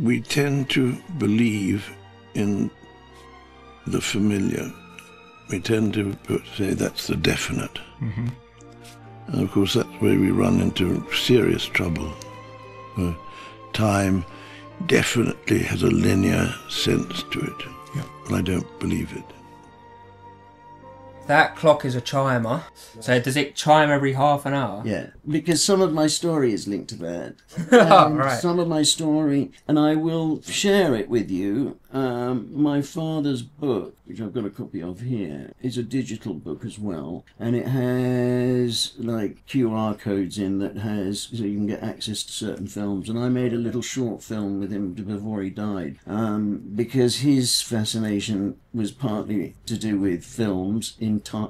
We tend to believe in the familiar. We tend to say that's the definite. Mm-hmm. And of course that's where we run into serious trouble. Time definitely has a linear sense to it, yeah. But I don't believe it. That clock is a chimer. So does it chime every half an hour? Yeah, because some of my story is linked to that. Oh, right. Some of my story, and I will share it with you. My father's book, which I've got a copy of here, is a digital book as well. And it has like QR codes in that has, so you can get access to certain films. And I made a little short film with him before he died, because his fascination was partly to do with films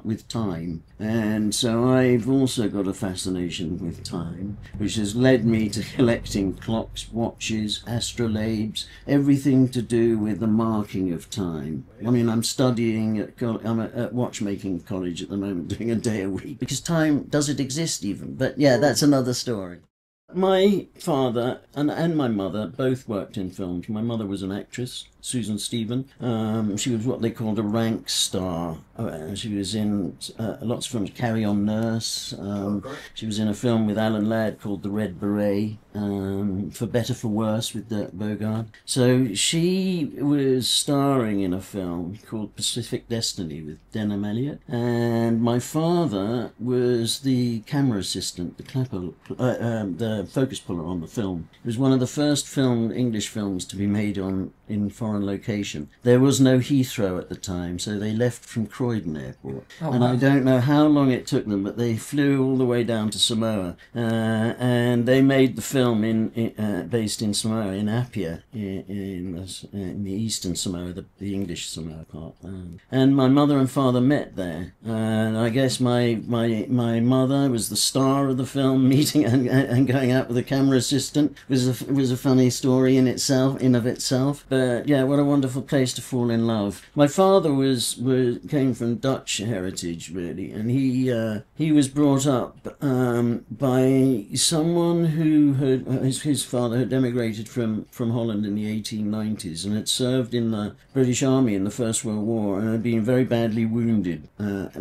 with time, and so I've also got a fascination with time, which has led me to collecting clocks, watches, astrolabes, everything to do with the marking of time. I mean, I'm studying I'm at watchmaking college at the moment, doing a day a week, because time doesn't exist even, but yeah, that's another story. My father and my mother both worked in films. My mother was an actress, Susan Stephen. She was what they called a rank star. She was in lots of films, Carry On Nurse. She was in a film with Alan Ladd called The Red Beret, For Better For Worse with Dirk Bogarde. So she was starring in a film called Pacific Destiny with Denham Elliott. And my father was the camera assistant, the focus puller on the film. It was one of the first English films to be made in foreign location. There was no Heathrow at the time, so they left from Croydon Airport. Oh, and wow. I don't know how long it took them, but they flew all the way down to Samoa, and they made the film based in Samoa, in Apia, in the eastern Samoa, the English Samoa part. And my mother and father met there, and I guess my mother was the star of the film, meeting and going out with a camera assistant was a funny story in of itself. But yeah, what a wonderful place to fall in love. My father came from Dutch heritage, really, and he was brought up by someone who his father had emigrated from Holland in the 1890s and had served in the British Army in the First World War and had been very badly wounded,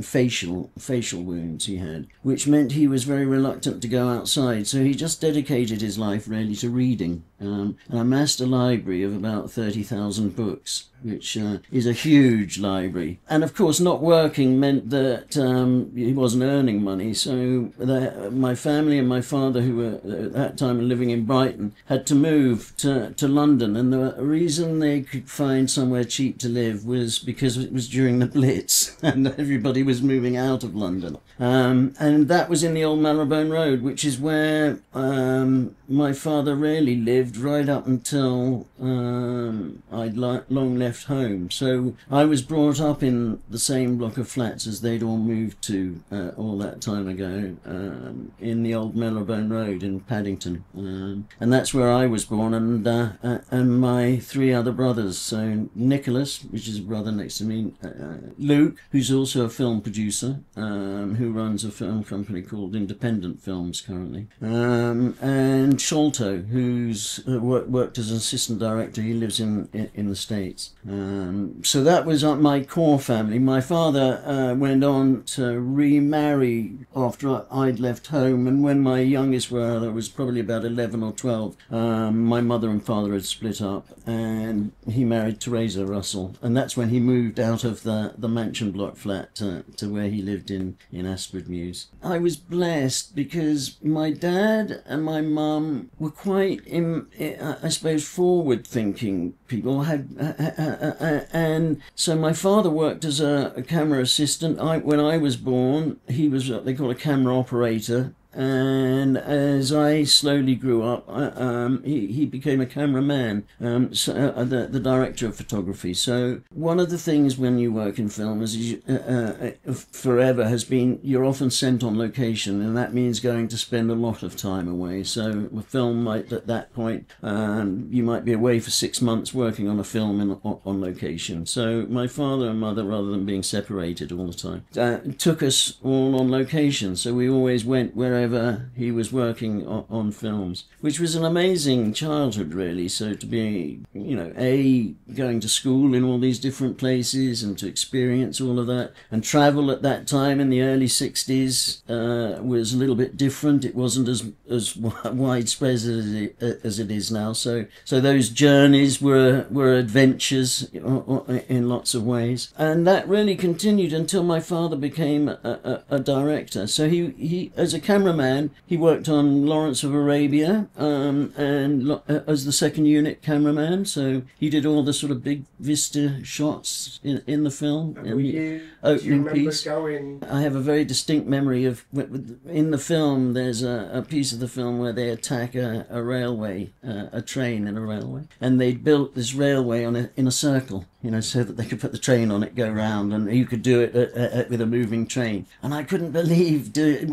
facial wounds he had, which meant he was very reluctant to go outside. So he just dedicated his life really to reading, and amassed a library of about 30,000 books, which is a huge library. And of course not working meant that he wasn't earning money, so my family and my father, who were at that time living in Brighton, had to move to London, and the reason they could find somewhere cheap to live was because it was during the Blitz and everybody was moving out of London. And that was in the old Marylebone Road, which is where my father really lived right up until I'd long left home. So I was brought up in the same block of flats as they'd all moved to all that time ago, in the old Marylebone Road in Paddington, and that's where I was born, and my three other brothers. So Nicolas, which is a brother next to me, Luke, who's also a film producer, who runs a film company called Independent Films currently, and Sholto, who's worked as an assistant director. He lives in the States. So that was my core family. My father went on to remarry after I'd left home, and when my youngest brother was probably about 11 or 12, my mother and father had split up, and he married Teresa Russell, and that's when he moved out of the mansion block flat to where he lived in Asford Mews. I was blessed because my dad and my mum were quite, I suppose, forward-thinking people. And so my father worked as a camera assistant. When I was born, he was what they call a camera operator. And as I slowly grew up, he became a cameraman, the director of photography. So one of the things when you work in film is forever has been you're often sent on location, and that means going to spend a lot of time away. So a film might, at that point, you might be away for 6 months working on a film on location. So my father and mother, rather than being separated all the time, took us all on location. So we always went wherever wherever he was working on films, which was an amazing childhood, really. So to be, you know, going to school in all these different places and to experience all of that, and travel at that time in the early 60s was a little bit different. It wasn't as widespread as it is now. So those journeys were adventures in lots of ways, and that really continued until my father became a director. So he as a cameraman, he worked on Lawrence of Arabia, and as the second unit cameraman. So he did all the sort of big vista shots in the film. Do you remember going? I have a very distinct memory of, in the film, there's a piece of the film where they attack a railway, a train in a railway, and they built this railway in a circle, you know, so that they could put the train on it, go round, and you could do it with a moving train. And I couldn't believe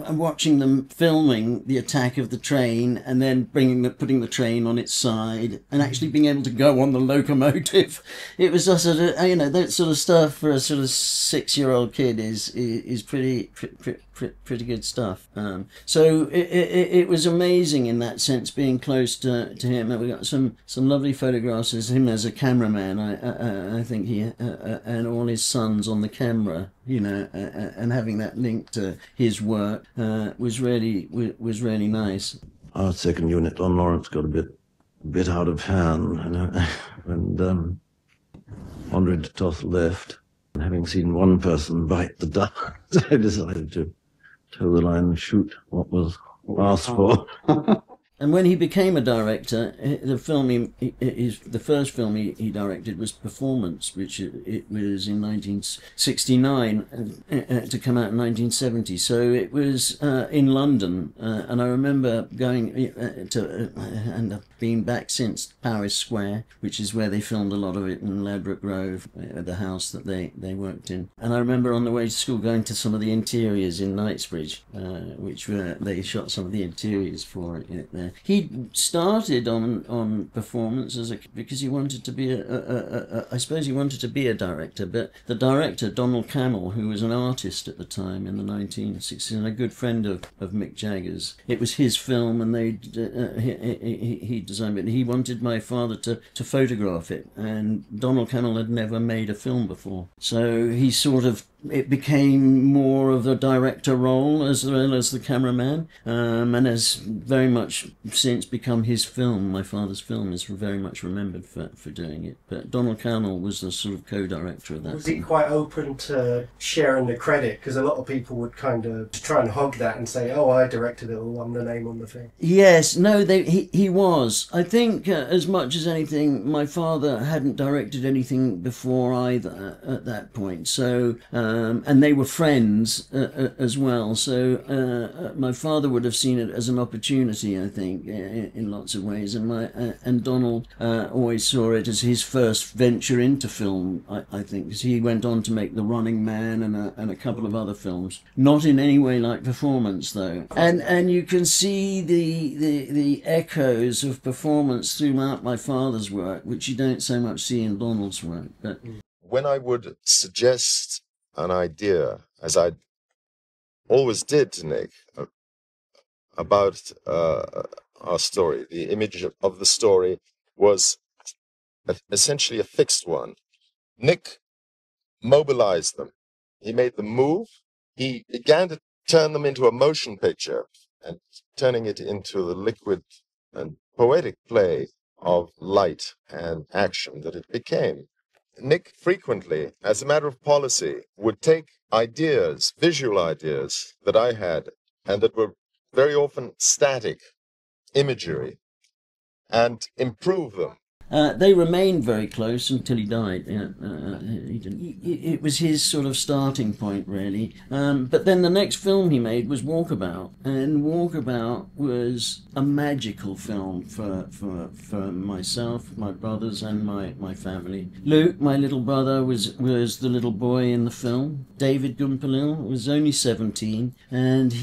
watching them filming the attack of the train, and then putting the train on its side, and actually being able to go on the locomotive. It was just sort of, you know, that sort of stuff for a sort of 6-year-old kid is pretty good stuff. So it was amazing in that sense, being close to him. And we got some lovely photographs of him as a cameraman. I think he and all his sons on the camera, you know, and having that link to his work was really nice. Our second unit on Lawrence got a bit out of hand, you know, and Andre de Toth left. And having seen one person bite the dust, I decided to toe the line and shoot what was asked for. And when he became a director, the first film he directed was Performance, which it was in 1969 to come out in 1970. So it was in London, and I remember going and been back since Paris Square, which is where they filmed a lot of it, in Ladbroke Grove, the house that they worked in. And I remember on the way to school going to some of the interiors in Knightsbridge, which they shot some of the interiors for it there. He started on Performance because he wanted to be I suppose he wanted to be a director, but the director, Donald Cammell, who was an artist at the time in the 1960s and a good friend of Mick Jagger's, it was his film, and he designed it. He wanted my father to photograph it, and Donald Cammell had never made a film before, so he it became more of a director role as well as the cameraman, and has very much since become his film. My father's film is very much remembered for doing it. But Donald Cammell was the sort of co-director of that. Was he quite open to sharing the credit? Because a lot of people would kind of try and hog that and say, "Oh, I directed it, or I'm the name on the thing." Yes, no, he was. I think as much as anything, my father hadn't directed anything before either at that point. So. And they were friends as well, so my father would have seen it as an opportunity, I think, in lots of ways, and Donald always saw it as his first venture into film, I think, because he went on to make The Running Man and a couple of other films, not in any way like Performance, though, and you can see the echoes of Performance throughout my father's work, which you don't so much see in Donald's work. But when I would suggest an idea, as I always did to Nick, about our story, the image of the story was essentially a fixed one. Nick mobilized them. He made them move. He began to turn them into a motion picture, and turning it into the liquid and poetic play of light and action that it became. Nick frequently, as a matter of policy, would take ideas, visual ideas that I had, and that were very often static imagery, and improve them. They remained very close until he died. It was his sort of starting point, really. But then the next film he made was Walkabout, and Walkabout was a magical film for myself, my brothers, and my family. Luke, my little brother, was the little boy in the film. David Gumpelil was only 17, and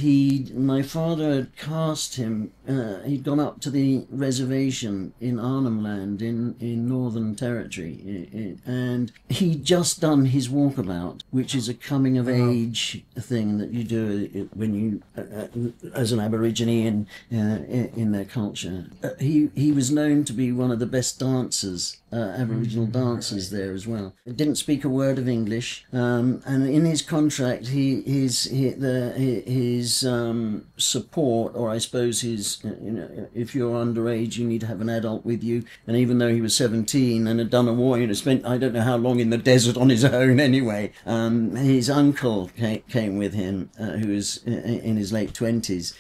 my father had cast him. He'd gone up to the reservation in Arnhem Land in Northern Territory, and he'd just done his Walkabout, which is a coming of age thing that you do when you, as an Aborigine in their culture. He was known to be one of the best dancers, Aboriginal dancers there as well. He didn't speak a word of English, and in his contract, his support, or I suppose his, if you're underage, you need to have an adult with you. And even though he was 17 and had done a war, spent I don't know how long in the desert on his own anyway. His uncle came with him, who was in his late 20s,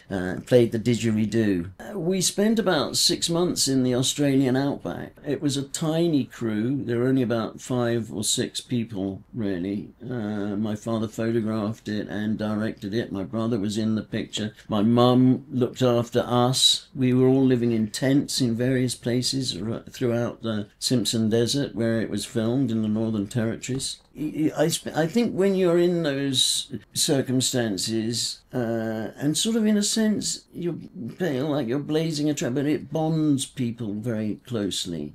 played the didgeridoo. We spent about 6 months in the Australian outback. It was a tiny crew. There were only about 5 or 6 people, really. My father photographed it and directed it. My brother was in the picture. My mum looked after us. We were all living in tents in various places throughout the Simpson Desert where it was filmed in the Northern Territories. I think when you're in those circumstances, and sort of in a sense, you feel like you're blazing a trail, but it bonds people very closely.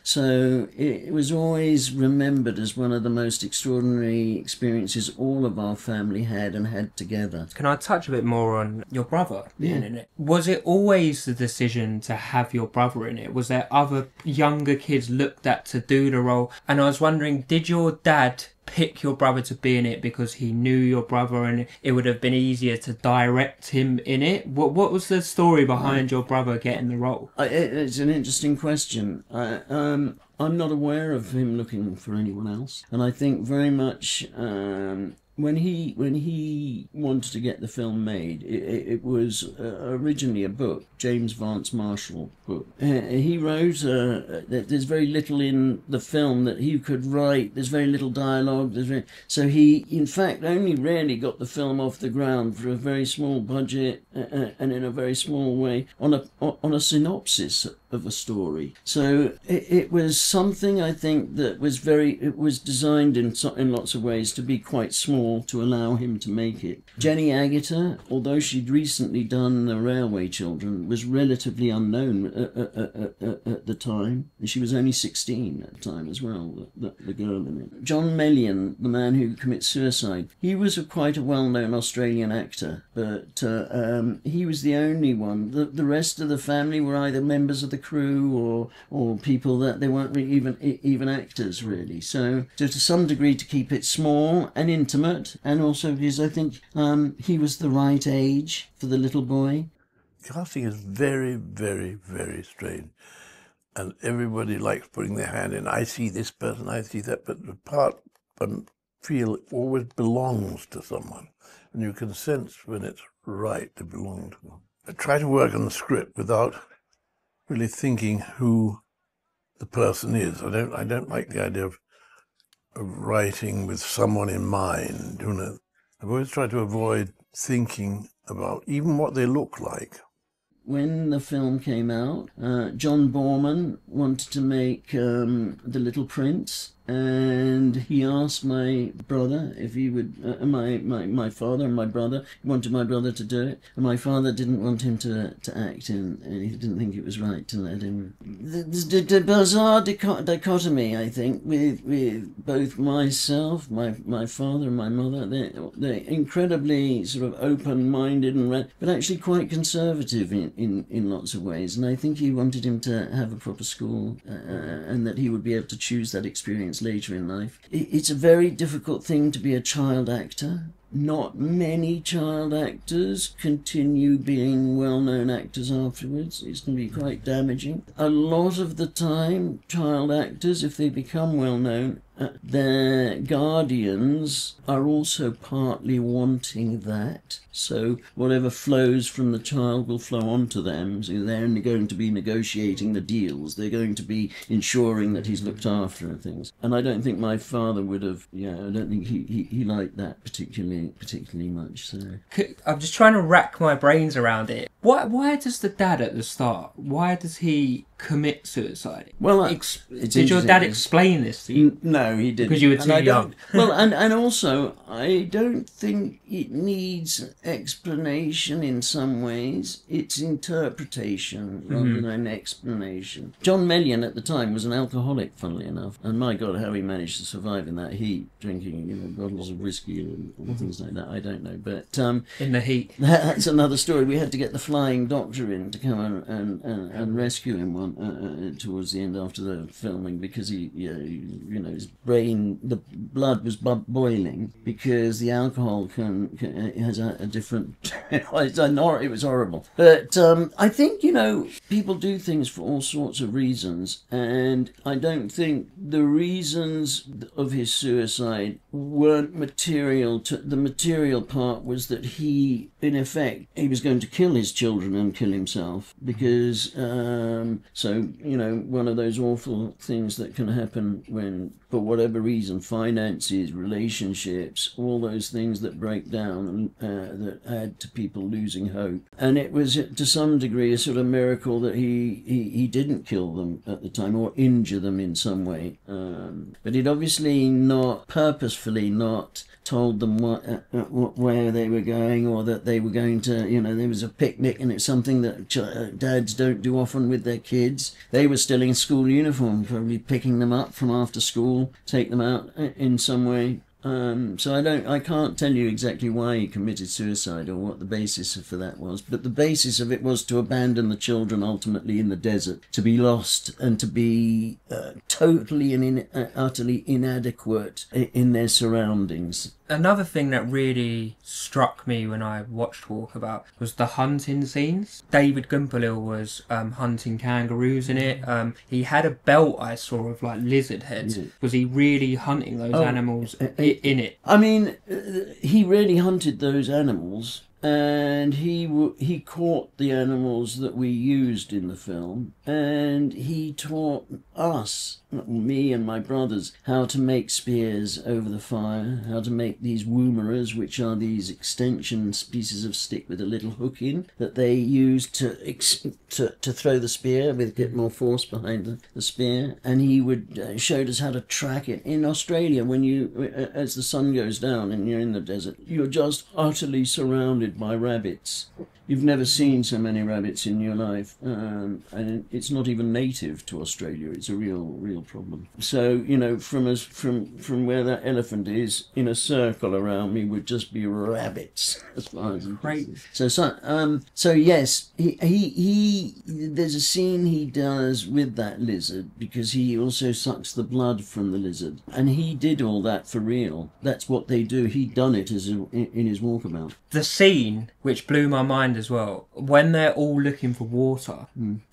So it was always remembered as one of the most extraordinary experiences all of our family had and had together. Can I touch a bit more on your brother being in it? Was it always the decision to have your brother in it? Was there other younger kids looked at to do the role? And I was wondering, did your dad pick your brother to be in it because he knew your brother and it would have been easier to direct him in it? What was the story behind your brother getting the role? It's an interesting question. I'm not aware of him looking for anyone else, and I think very much when he wanted to get the film made, it was originally a book, James Vance Marshall book. He wrote, there's very little in the film that he could write, there's very little dialogue, so he in fact only really got the film off the ground for a very small budget and in a very small way on a synopsis of a story. So it was something, I think, that was it was designed in lots of ways to be quite small to allow him to make it. Jenny Agutter, although she'd recently done The Railway Children, was relatively unknown at the time. She was only 16 at the time as well, the girl in it. John Mellion, the man who commits suicide, he was quite a well-known Australian actor, but he was the only one. The rest of the family were either members of the crew or people that they weren't really even actors, really. So to some degree, to keep it small and intimate, and also because I think he was the right age for the little boy. Casting is very, very, very strange. And everybody likes putting their hand in. I see this person, I see that, but the part and feel it always belongs to someone. And you can sense when it's right to belong to them. I try to work on the script without really thinking who the person is. I don't like the idea of writing with someone in mind, I've always tried to avoid thinking about even what they look like. When the film came out, John Borman wanted to make The Little Prince, and he asked my brother if he would, my father and my brother, he wanted my brother to do it, and my father didn't want him to act in, and he didn't think it was right to let him. There's the bizarre dichotomy, I think, with both myself, my father and my mother. They're incredibly sort of open-minded and but actually quite conservative in lots of ways, and I think he wanted him to have a proper school and that he would be able to choose that experience later in life. It's a very difficult thing to be a child actor. Not many child actors continue being well-known actors afterwards. It's going to be quite damaging. A lot of the time, child actors, if they become well-known, their guardians are also partly wanting that. So whatever flows from the child will flow onto them. So they're going to be negotiating the deals. They're going to be ensuring that he's looked after and things. And I don't think my father would have, I don't think he liked that particularly much. So I'm just trying to rack my brains around it. Why does the dad at the start, why does he commit suicide? Well, did your dad explain this to you? No, he didn't. Because you were too young. Well, and also, I don't think it needs explanation in some ways. It's interpretation rather than explanation. John Mellion at the time was an alcoholic, funnily enough, and my God, how he managed to survive in that heat, drinking bottles of whiskey and things like that. I don't know, but in the heat. That's another story. We had to get the flying doctor in to come and rescue him towards the end after the filming, because his brain, the blood was boiling because the alcohol has a different. It was horrible, but I think people do things for all sorts of reasons, and I don't think the reasons of his suicide weren't material. The material part was that he, in effect, he was going to kill his children and kill himself, because one of those awful things that can happen when, for whatever reason, finances, relationships, all those things that break down and that add to people losing hope. And it was, to some degree, a sort of miracle that he didn't kill them at the time or injure them in some way. But he'd obviously not purposefully not told them where they were going, or that they were going to, there was a picnic, and it's something that dads don't do often with their kids. They were still in school uniform, probably picking them up from after school, take them out in some way. So I can't tell you exactly why he committed suicide or what the basis for that was, but the basis of it was to abandon the children ultimately in the desert, to be lost and to be totally and utterly inadequate in their surroundings. Another thing that really struck me when I watched Walkabout was the hunting scenes. David Gumpelil was hunting kangaroos in it. He had a belt I saw of like lizard heads. Yeah. Was he really hunting those animals in it? I mean, he really hunted those animals. And he caught the animals that we used in the film, and he taught us, me and my brothers, how to make spears over the fire, how to make these woomerers, which are these extension pieces of stick with a little hook in that they use to throw the spear with, get more force behind the spear. And he would showed us how to track it. In Australia, when as the sun goes down and you're in the desert, you're just utterly surrounded by rabbits. You've never seen so many rabbits in your life, and it's not even native to Australia. It's a real problem. So from where that elephant is, in a circle around me would just be rabbits as far as great. So yes, he there's a scene he does with that lizard, because he also sucks the blood from the lizard, and he did all that for real. That's what they do. He'd done it in his Walkabout. The scene, which blew my mind as well, when they're all looking for water,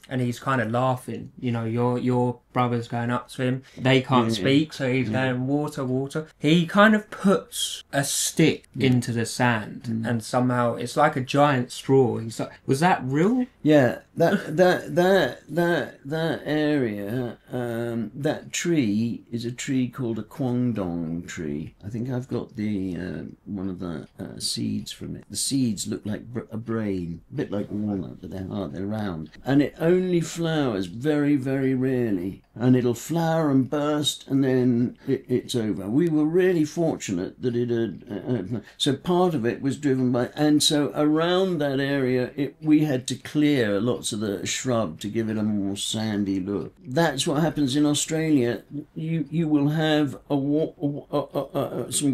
and he's kind of laughing, your brother's going up to him, they can't speak, so he's going, water, water. He kind of puts a stick into the sand, and somehow it's like a giant straw. He's like, was that real? Yeah, that area, that tree is a tree called a Kwangdong tree. I think I've got the one of the seeds from it. The seeds look like a brain, a bit like walnut, but they're hard, they're round, and it only flowers very, very rarely. And it'll flower and burst, and then it's over. We were really fortunate that it had... so part of it was driven by... And so around that area, we had to clear lots of the shrub to give it a more sandy look. That's what happens in Australia. You will have some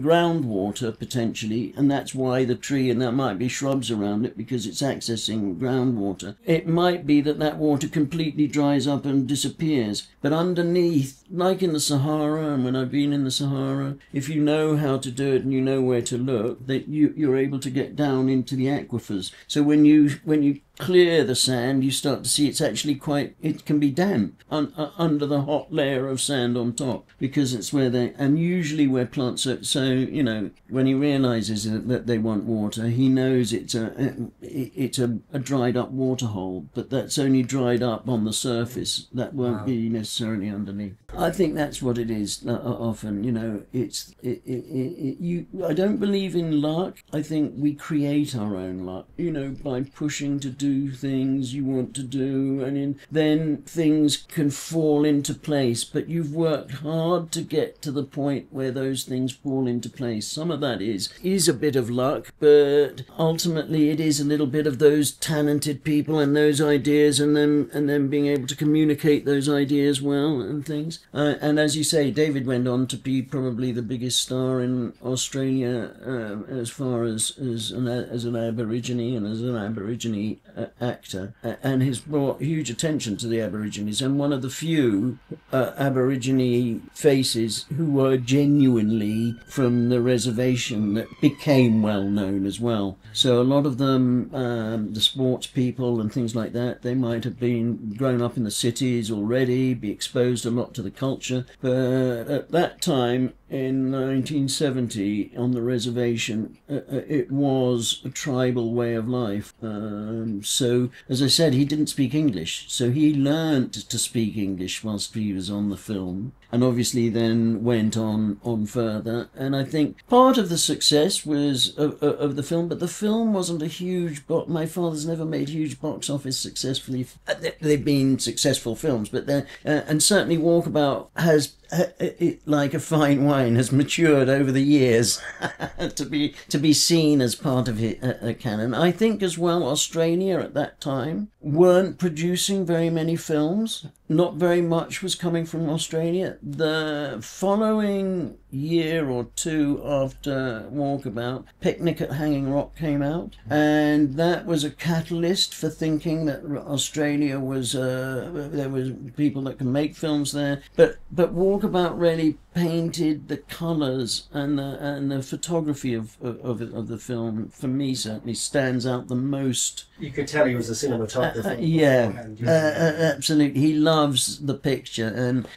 groundwater, potentially, and that's why the tree, and there might be shrubs around it, because it's accessing groundwater. It might be that water completely dries up and disappears. But underneath, like in the Sahara, and when I've been in the Sahara, if you know how to do it and you know where to look, that you're able to get down into the aquifers. So when you clear the sand, you start to see it can be damp under the hot layer of sand on top, because it's and usually where plants when he realizes that they want water, he knows it's a dried up water hole, but that's only dried up on the surface. That won't be necessarily underneath. I think that's what it is often. I don't believe in luck. I think we create our own luck, by pushing to do things you want to do, and then things can fall into place. But you've worked hard to get to the point where those things fall into place. Some of that is a bit of luck, but ultimately it is a little bit of those talented people and those ideas, and then being able to communicate those ideas well and things. And as you say, David went on to be probably the biggest star in Australia as far as an Aborigine and as an Aborigine actor, and has brought huge attention to the Aborigines, and one of the few Aborigine faces who were genuinely from the reservation that became well known as well. So a lot of them, the sports people and things like that, they might have been grown up in the cities already, be exposed a lot to the culture, but at that time in 1970 on the reservation, it was a tribal way of life. So, as I said, he didn't speak English, so he learnt to speak English whilst he was on the film, and obviously then went on further. And I think part of the success was of the film, but the film wasn't a huge my father's never made huge box office successfully. They've been successful films, but and certainly Walkabout has, like a fine wine, has matured over the years to be seen as part of a canon. I think as well Australia at that time weren't producing very many films. Not very much was coming from Australia. The following year or two after Walkabout, Picnic at Hanging Rock came out, and that was a catalyst for thinking that Australia was there was people that can make films there. But Walkabout really painted the colours and the photography of the film, for me certainly, stands out the most. You could tell he was a cinematographer. Absolutely. He loves the picture,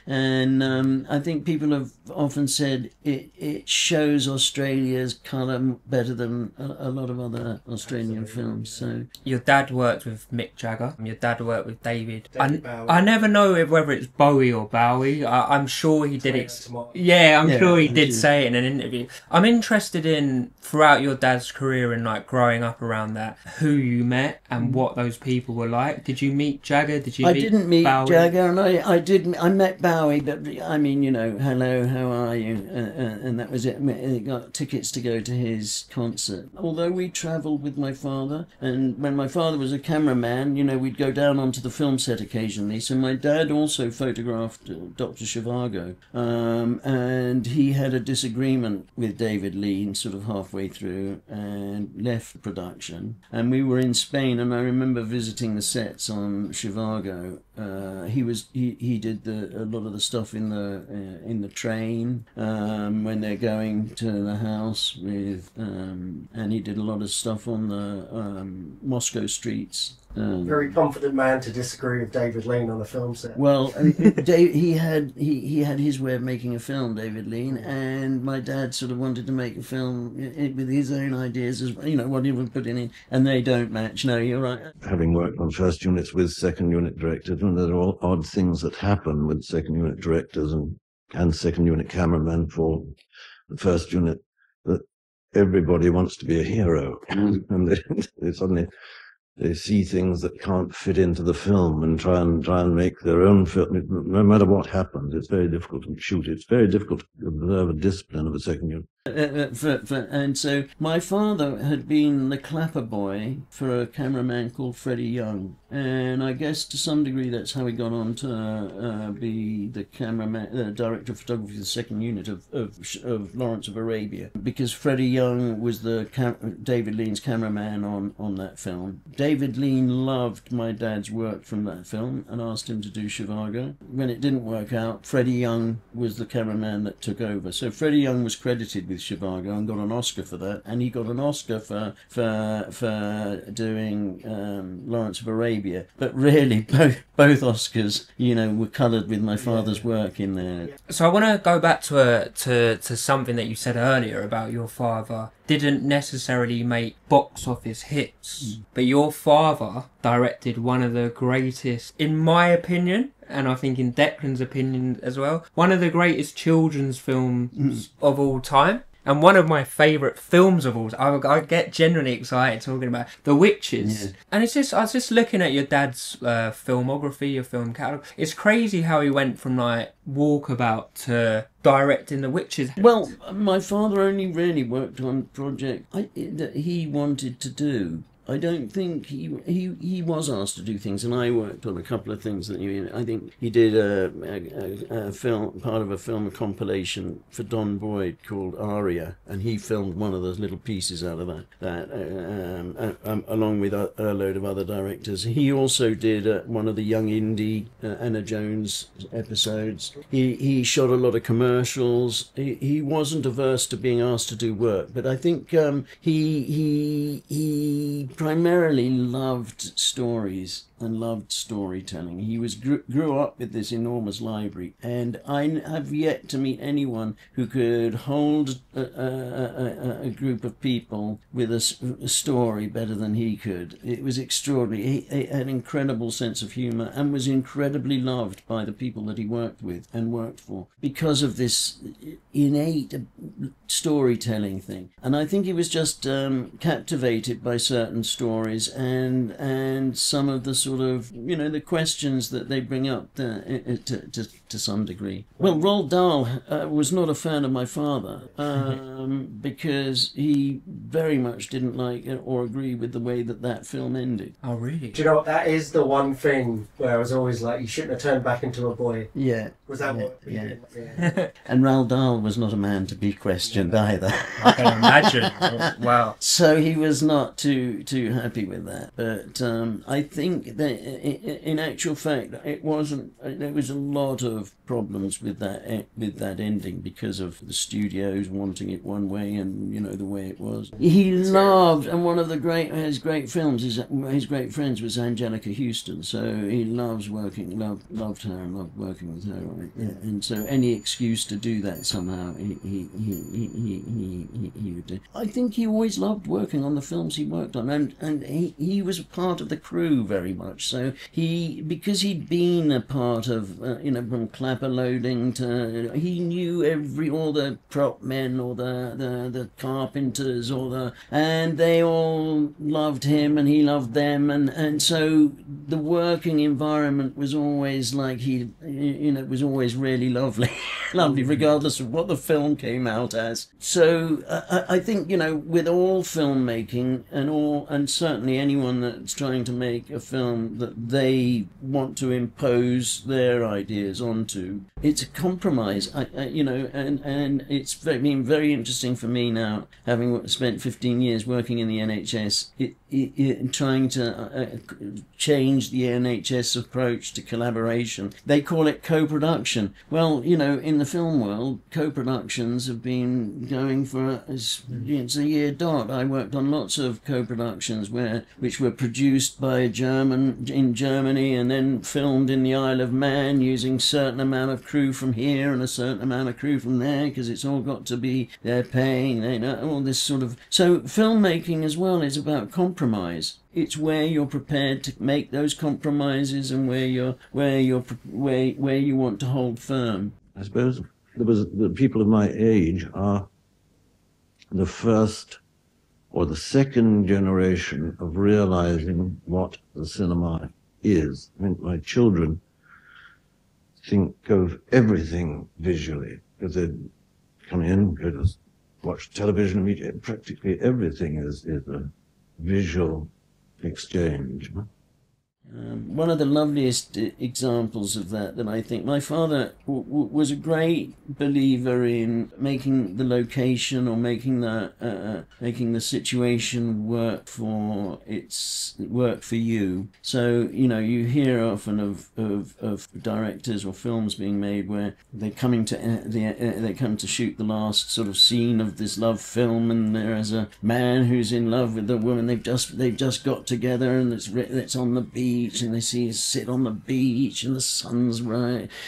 and I think people have often said it shows Australia's colour better than a lot of other Australian films. So your dad worked with Mick Jagger. Your dad worked with David. Bowie. I never know whether it's Bowie or Bowie. I'm sure he did it. Yeah, I'm sure he did say it in an interview. I'm interested in, throughout your dad's career and like growing up around that, who you met and what those people were like. Did you meet Jagger? I didn't meet Bowie? Jagger, and I met Bowie, but I mean, hello, how are you? And that was it. I got tickets to go to his concert. Although we travelled with my father, and when my father was a cameraman, we'd go down onto the film set occasionally. So my dad also photographed Dr. Zhivago, and he had a disagreement with David Lean sort of halfway through and left production. And we were in Spain, and I remember visiting the sets on Zhivago. He did a lot of the stuff in the train when they're going to the house with, and he did a lot of stuff on the Moscow streets. Very confident man to disagree with David Lean on a film set. Well, he had his way of making a film, David Lean, and my dad sort of wanted to make a film with his own ideas, as what he would put in it, and they don't match. No, you're right. Having worked on first units with second unit directors, and there are all odd things that happen with second unit directors and second unit cameramen for the first unit, that everybody wants to be a hero, and they suddenly they see things that can't fit into the film and try and make their own film. No matter what happens, it's very difficult to shoot. It's very difficult to observe a discipline of a second unit. And so my father had been the clapper boy for a cameraman called Freddie Young, and I guess to some degree that's how he got on to be the cameraman, director of photography of the second unit of Lawrence of Arabia, because Freddie Young was David Lean's cameraman on that film. David Lean loved my dad's work from that film and asked him to do Zhivago. When it didn't work out, Freddie Young was the cameraman that took over. So Freddie Young was credited with Zhivago and got an Oscar for that, and he got an Oscar for doing Lawrence of Arabia. But really, both Oscars, were coloured with my father's work in there. So I want to go back to something that you said earlier about your father didn't necessarily make box office hits, but your father directed one of the greatest, in my opinion, and I think in Declan's opinion as well, one of the greatest children's films of all time. And one of my favourite films of all, I get genuinely excited talking about The Witches. Yeah. And it's just, I was just looking at your dad's filmography, your film catalogue. It's crazy how he went from like Walkabout to directing The Witches. Well, my father only really worked on projects that he wanted to do. I don't think he was asked to do things, and I worked on a couple of things that I think he did a film, part of a film compilation for Don Boyd called Aria, and he filmed one of those little pieces out of that along with a load of other directors. He also did one of the Young Indie Anna Jones episodes. He shot a lot of commercials. He wasn't averse to being asked to do work, but I think he primarily loved stories and loved storytelling. He grew up with this enormous library, and I have yet to meet anyone who could hold a group of people with a story better than he could. It was extraordinary. He had an incredible sense of humour and was incredibly loved by the people that he worked with and worked for because of this innate storytelling thing. And I think he was just captivated by certain stories and some of the sort of, the questions that they bring up to some degree. Well, Roald Dahl was not a fan of my father because he very much didn't like or agree with the way that film ended. Oh, really? Do you know what? That is the one thing where I was always like, you shouldn't have turned back into a boy. Yeah. Was that what? Yeah. Yeah. And Roald Dahl was not a man to be questioned either. I can imagine. Wow. So he was not too happy with that. But I think that in actual fact, it wasn't. There was a lot of problems with that ending because of the studios wanting it one way and the way it was. He loved, and one of his great films, his great friends was Angelica Houston. So he loved her and loved working with her. Right? Yeah. And so any excuse to do that somehow, he would do. I think he always loved working on the films he worked on, and he was a part of the crew very much. So because he'd been a part of from clapper loading to, he knew all the prop men or the carpenters and they all loved him and he loved them, and so the working environment was always like it was always really lovely regardless of what the film came out as. So I think with all filmmaking and certainly anyone that's trying to make a film that they want to impose their ideas onto, it's a compromise. And it's been very interesting for me now, having spent 15 years working in the NHS, trying to change the NHS approach to collaboration. They call it co-production. Well, in the film world, co-productions have been going for it's a year dot. I worked on lots of co-productions which were produced by a German in Germany and then filmed in the Isle of Man using a certain amount of crew from here and a certain amount of crew from there, because it's all got to be, they're paying, all this sort of. So filmmaking as well is about compromise. It's where you're prepared to make those compromises and where you want to hold firm. I suppose the people of my age are the first or the second generation of realizing what the cinema is. I mean, my children think of everything visually, because they come in, go to watch television, media, practically everything is a visual exchange. One of the loveliest examples of that I think, my father was a great believer in making the location or making the situation work for you. So you hear often of directors or films being made where they come to shoot the last sort of scene of this love film, and there's a man who's in love with a woman they've just got together, and it's on the beach. beach, and they see us sit on the beach, and the sun's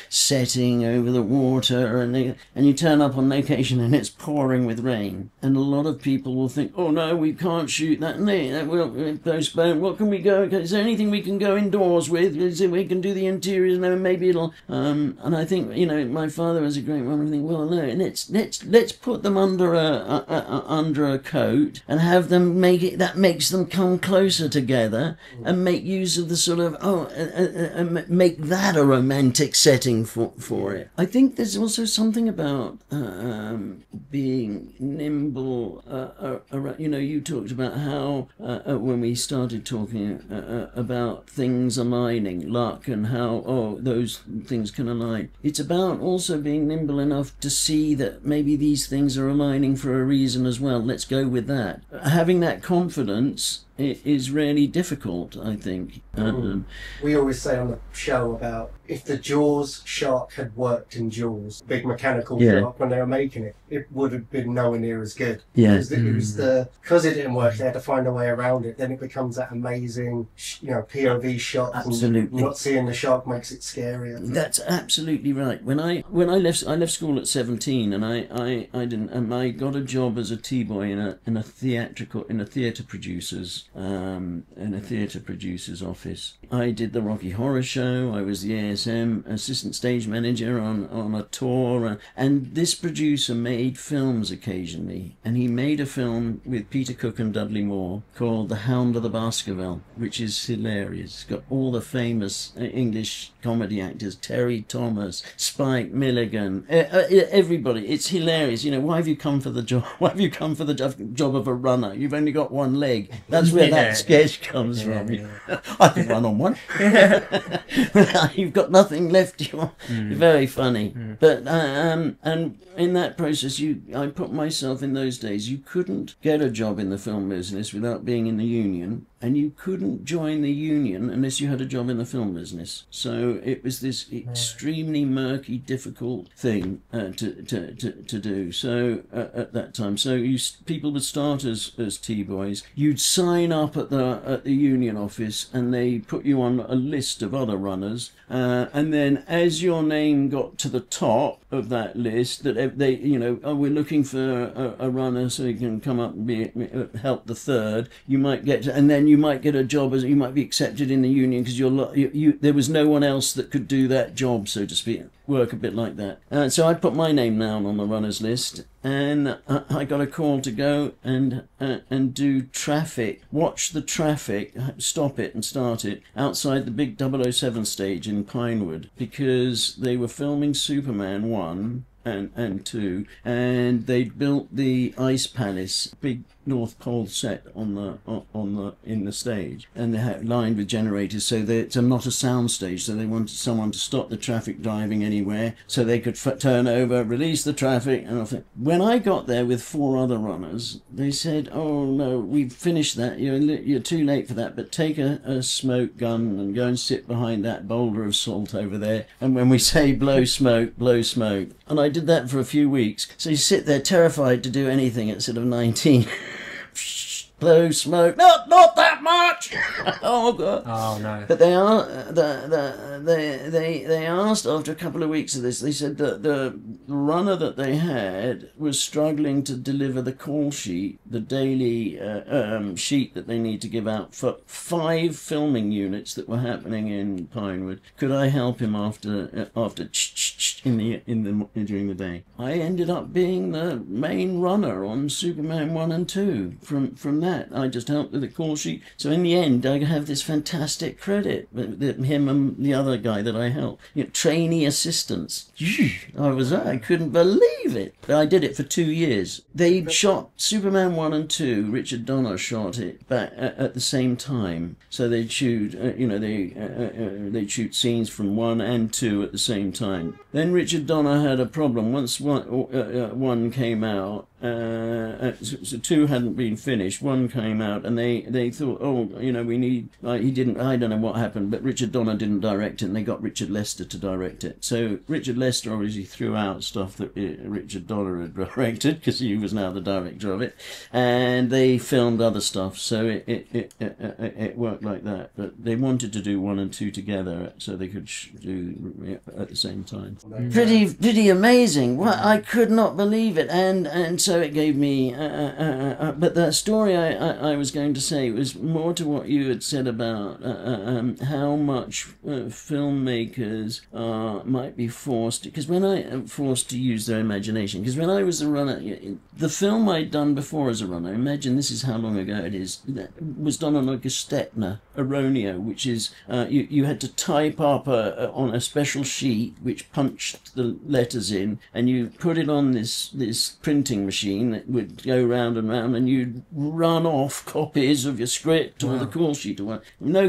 setting over the water, and you turn up on location and it's pouring with rain, and a lot of people will think, oh no, we can't shoot that, and we'll postpone. What can we go? Is there anything we can go indoors with? Is it we can do the interiors? No, maybe it'll. And I think, you know, my father was a great one. I think, well, no, let's put them under a coat and have them makes them come closer together and make use of the sort of make that a romantic setting for it. I think there's also something about being nimble. You know, you talked about how when we started talking about things aligning, luck, and how those things can align. It's about also being nimble enough to see that maybe these things are aligning for a reason as well. Let's go with that. Having that confidence is really difficult, I think. We always say on the show about if the Jaws shark had worked in Jaws, big mechanical shark, when they were making it, it would have been nowhere near as good. Because it didn't work, they had to find a way around it. Then it becomes that amazing, you know, POV shot. Absolutely. And not seeing the shark makes it scarier. That's absolutely right. When I left school at 17, and I got a job as a T-boy in a theatre producer's office. I did the Rocky Horror Show. I was the ASM assistant stage manager on a tour, and this producer made films occasionally, and he made a film with Peter Cook and Dudley Moore called The Hound of the Baskerville, which is hilarious. It's got all the famous English comedy actors, Terry Thomas, Spike Milligan, everybody. It's hilarious. You know, why have you come for the job? Why have you come for the job of a runner? You've only got one leg. That's where that sketch comes from. I can run on one. You've got nothing left. You're very funny. But and in that process, I put myself in those days. You couldn't get a job in the film business without being in the union, and you couldn't join the union unless you had a job in the film business. So it was this extremely murky, difficult thing to do. So at that time, so people would start as T-boys. You'd sign up at the union office, and they put you on a list of other runners. And then, as your name got to the top of that list, that they, you know, we're looking for a runner so you can come up and help the third. You might get, and then you might get a job you might be accepted in the union because there was no one else that could do that job, so to speak. Work a bit like that. So I put my name down on the runners list, and I got a call to go and do traffic, watch the traffic, stop it and start it outside the big 007 stage in Pinewood, because they were filming Superman 1 and 2, and they'd built the Ice Palace, big North Pole set in the stage, and they had lined with generators, so it's not a sound stage, so they wanted someone to stop the traffic driving anywhere so they could turn over, release the traffic. And when I got there with 4 other runners, they said, oh no, we've finished that, you're too late for that, but take a smoke gun and go and sit behind that boulder of salt over there, and when we say blow smoke, blow smoke. And I did that for a few weeks. So you sit there terrified to do anything at sort of 19. Blow smoke. Not that much. Oh god. Oh no. But they asked after a couple of weeks of this. They said that the runner that they had was struggling to deliver the call sheet, the daily sheet that they need to give out for 5 filming units that were happening in Pinewood. Could I help him after during the day? I ended up being the main runner on Superman 1 and 2 from that. I just helped with the call sheet. So in the end, I have this fantastic credit with him and the other guy that I helped. Trainee assistants. I couldn't believe it. But I did it for 2 years. They shot Superman 1 and 2. Richard Donner shot it back at the same time. So they'd shoot, they'd shoot scenes from 1 and 2 at the same time. Then Richard Donner had a problem. Once one came out, So 2 hadn't been finished. 1 came out, and they thought, oh, you know, we need. He didn't. I don't know what happened, but Richard Donner didn't direct it, and they got Richard Lester to direct it. So Richard Lester obviously threw out stuff that Richard Donner had directed, because he was now the director of it, and they filmed other stuff. So it worked like that. But they wanted to do 1 and 2 together, so they could do at the same time. Pretty amazing. Well, I could not believe it, and so it gave me. But the story I was going to say was more to what you had said about how much filmmakers might be forced, because when I am forced to use their imagination, because when I was a runner, the film I'd done before as a runner, imagine this is how long ago it is, was done on a Gestetner, a Roneo, which is you had to type up on a special sheet which punched the letters in, and you put it on this printing machine that would go round and round, and you'd run off copies of your script or the call sheet or what. No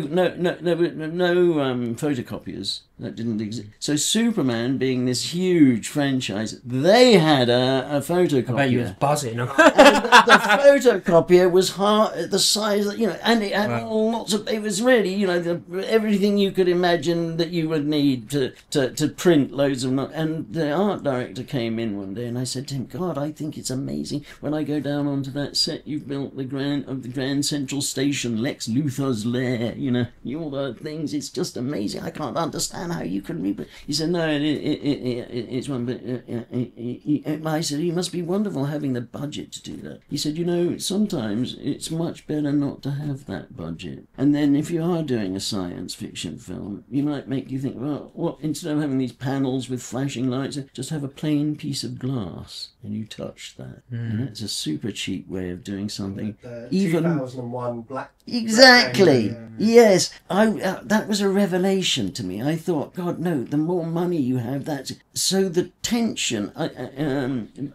photocopiers. That didn't exist. So Superman, being this huge franchise, they had a photocopier. I bet you was buzzing. And the photocopier was the size, you know, and it had lots of. It was really, you know, everything you could imagine that you would need to print loads of. And the art director came in one day, and I said to him, "God, I think it's amazing when I go down onto that set you've built the Grand Central Station, Lex Luthor's lair. You know, all the things. It's just amazing. I can't understand how you can read it." He said, "No, it's one, but I said, "You must be wonderful having the budget to do that." He said, "You know, sometimes it's much better not to have that budget. And then if you are doing a science fiction film, you might make you think, well, what, instead of having these panels with flashing lights, just have a plain piece of glass and you touch that." And that's a super cheap way of doing something. Even 2001 Black. Exactly. Yes. That was a revelation to me. I thought, God, no, the more money you have, that's... So the tension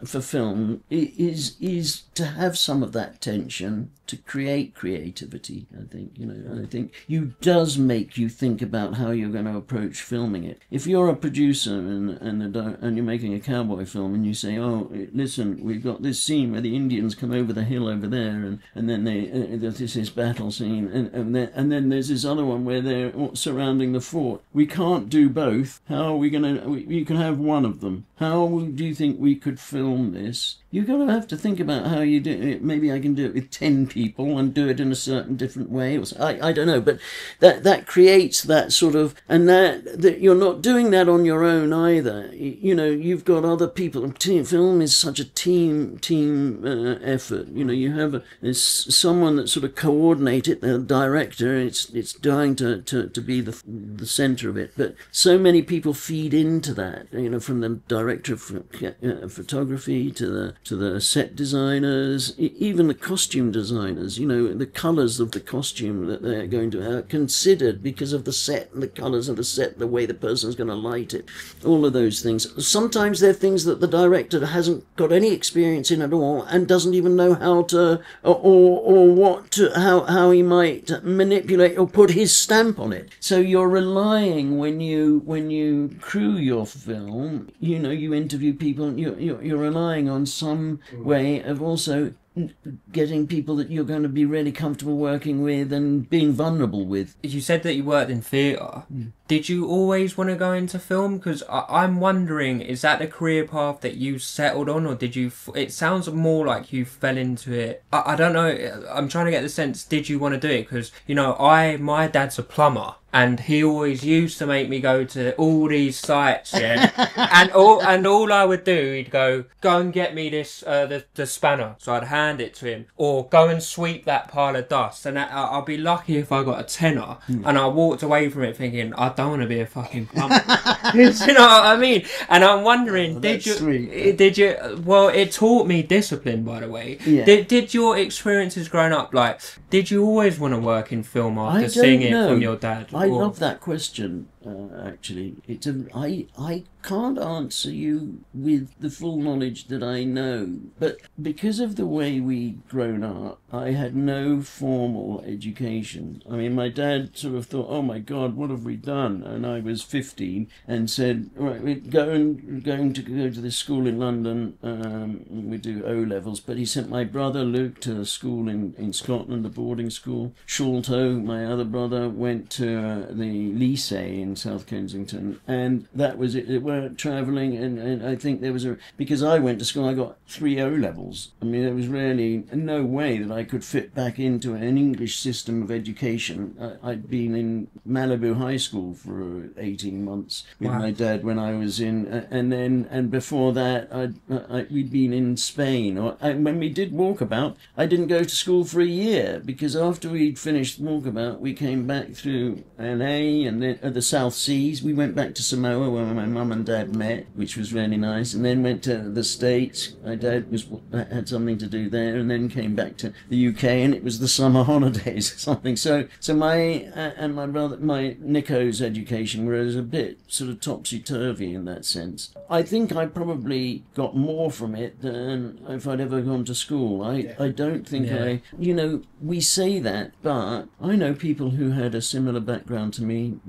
for film is to have some of that tension to create creativity, I think. You know, I think does make you think about how you're going to approach filming it. If you're a producer and you're making a cowboy film and you say, "Oh, listen, we've got this scene where the Indians come over the hill over there, and then there's this battle scene, and then there's this other one where they're surrounding the fort. We can't do both. How are we going to... You can have one of them. How do you think we could film this?" You're going to have to think about how you do it. Maybe I can do it with 10 people and do it in a certain different way. I don't know, but that creates that sort of... And that you're not doing that on your own either. You know, you've got other people. Film is such a team effort. You know, you have there's someone that sort of coordinates it, the director. It's trying to be the centre of it. But so many people feed into that, you know, from the director of photography to the set designers, even the costume designers. You know, the colours of the costume that they're going to have considered because of the set and the colours of the set, the way the person's going to light it, all of those things. Sometimes they're things that the director hasn't got any experience in at all and doesn't even know how to or what to, how he might manipulate or put his stamp on it. So you're relying when you crew your film, you know, you interview people, you're relying on some way of also getting people that you're going to be really comfortable working with and being vulnerable with. You said that you worked in theatre. Did you always want to go into film? Because I'm wondering, is that the career path that you settled on, or did you... It sounds more like you fell into it. I don't know. I'm trying to get the sense, did you want to do it? Because, you know, my dad's a plumber, and he always used to make me go to all these sites, yeah. and all I would do, he'd go and get me this the spanner. So I'd hand it to him, or go and sweep that pile of dust. And I'll be lucky if I got a tenner. And I walked away from it thinking, I don't want to be a fucking plumber. You know what I mean? And I'm wondering, did you? Well, it taught me discipline, by the way. Yeah. Did your experiences growing up, like, did you always want to work in film after seeing it from your dad? I love that question. actually. I can't answer you with the full knowledge that I know, but because of the way we'd grown up, I had no formal education. I mean, my dad sort of thought, oh my God, what have we done? And I was 15 and said, right, we're going to go to this school in London, we do O-levels, but he sent my brother Luke to a school in Scotland, a boarding school. Sholto, my other brother, went to the lycée in South Kensington, and that was it. They weren't travelling, and I think there was because I went to school, I got 3 O-levels. I mean, there was really no way that I could fit back into an English system of education. I'd been in Malibu High School for 18 months with my dad when I was in, and before that we'd been in Spain. When we did Walkabout, I didn't go to school for a year, because after we'd finished Walkabout, we came back through LA and then the South Seas. We went back to Samoa where my mum and dad met, which was really nice, and then went to the States. My dad had something to do there, and then came back to the UK, and it was the summer holidays or something. So my and my brother, my Nico's education was a bit sort of topsy-turvy in that sense. I think I probably got more from it than if I'd ever gone to school. I don't think we say that, but I know people who had a similar background to me,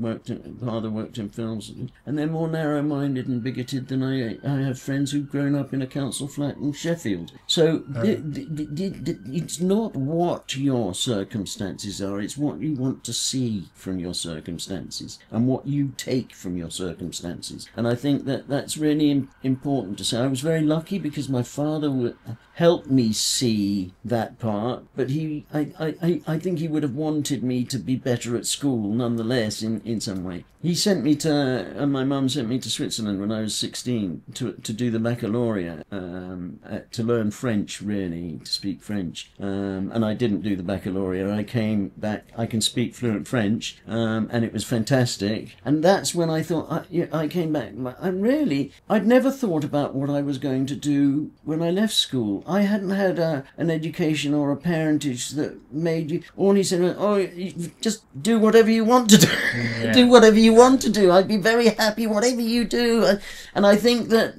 father worked in films, and they're more narrow-minded and bigoted than I have friends who've grown up in a council flat in Sheffield. So it's not what your circumstances are, it's what you want to see from your circumstances and what you take from your circumstances. And I think that's really important to say. I was very lucky because my father helped me see that part, but I think he would have wanted me to be better at school nonetheless in some way. He sent me and my mum sent me to Switzerland when I was 16 to do the baccalaureate, to learn French, really, to speak French. And I didn't do the baccalaureate. I came back, I can speak fluent French, and it was fantastic. And that's when I thought, I came back. I'd never thought about what I was going to do when I left school. I hadn't had an education or a parentage that made you, all he said was, you just do whatever you want to do. Yeah. Do whatever you want to do. I'd be very happy whatever you do. And I think that,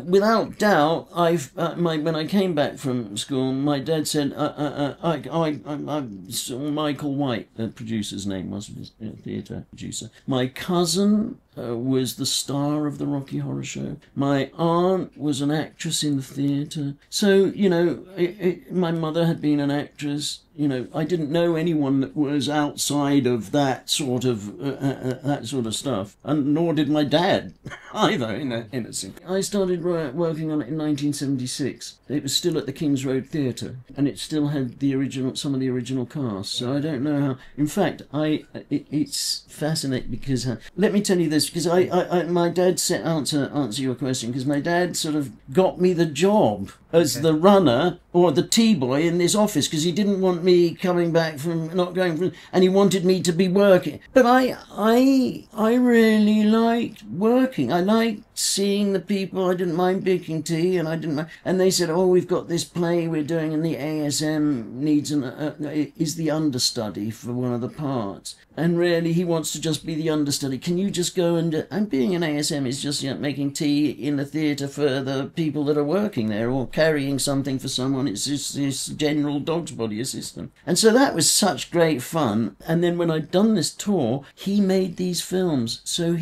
without doubt, when I came back from school, my dad said, I saw Michael White, the producer's name was, a theatre producer. My cousin was the star of the Rocky Horror Show. My aunt was an actress in the theatre. So, my mother had been an actress. I didn't know anyone that was outside of that sort of stuff, and nor did my dad either. In a sense, I started working on it in 1976. It was still at the King's Road Theatre, and it still had some of the original cast. So I don't know how. In fact, it's fascinating because let me tell you this, because my dad said answer your question, because my dad sort of got me the job as the runner or the T-boy in this office, because he didn't want me coming back from not going from, and he wanted me to be working. But I really liked working. I liked seeing the people. I didn't mind picking tea, and I didn't mind. And they said, "Oh, we've got this play we're doing, and the ASM needs is the understudy for one of the parts." And really, he wants to just be the understudy. Can you just go and being an ASM is just making tea in the theatre for the people that are working there, or carrying something for someone. It's just this general dog's body assistant. And so that was such great fun. And then when I'd done this tour, he made these films. So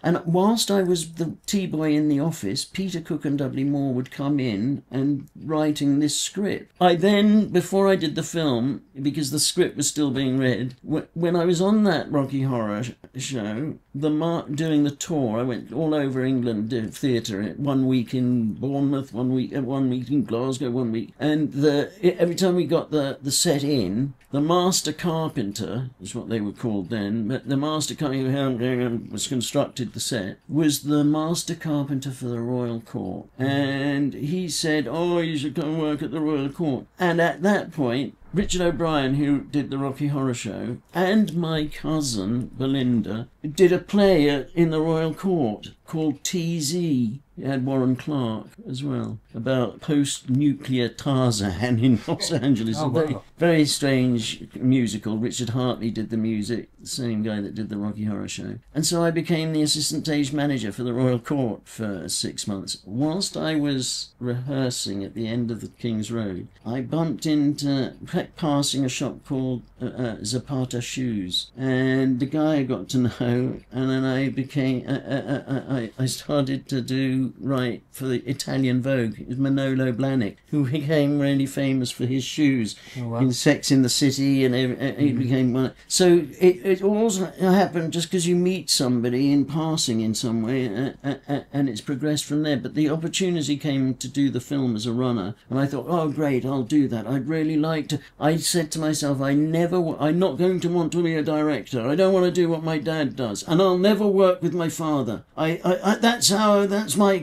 and whilst I was the T-boy in the office, Peter Cook and Dudley Moore would come in and writing this script. I then, before I did the film, because the script was still being read, when I was on that Rocky Horror Show, doing the tour, I went all over England, did theatre, 1 week in Bournemouth, 1 week in Glasgow, 1 week, and every time we got the set in, the master carpenter, is what they were called then, but the master carpenter who was constructed the set, was the master carpenter for the Royal Court. And he said, "Oh, you should come and work at the Royal Court." And at that point, Richard O'Brien, who did the Rocky Horror Show, and my cousin, Belinda, did a play in the Royal Court. called TZ. It had Warren Clark as well, about post-nuclear Tarzan in Los Angeles. Oh, A very, wow. very strange musical. Richard Hartley did the music, the same guy that did the Rocky Horror Show. And so I became the assistant stage manager for the Royal Court for 6 months. Whilst I was rehearsing at the end of the King's Road, I bumped into, passing a shop called Zapata Shoes, and the guy I got to know, and then I became, I started to write for the Italian Vogue. It was Manolo Blahnik, who became really famous for his shoes in Sex in the City, and he became one. So it all happened just because you meet somebody in passing in some way, and it's progressed from there. But the opportunity came to do the film as a runner, and I thought, oh great, I'll do that. I'd really like to. I said to myself, I'm not going to want to be a director. I don't want to do what my dad does, and I'll never work with my father. That's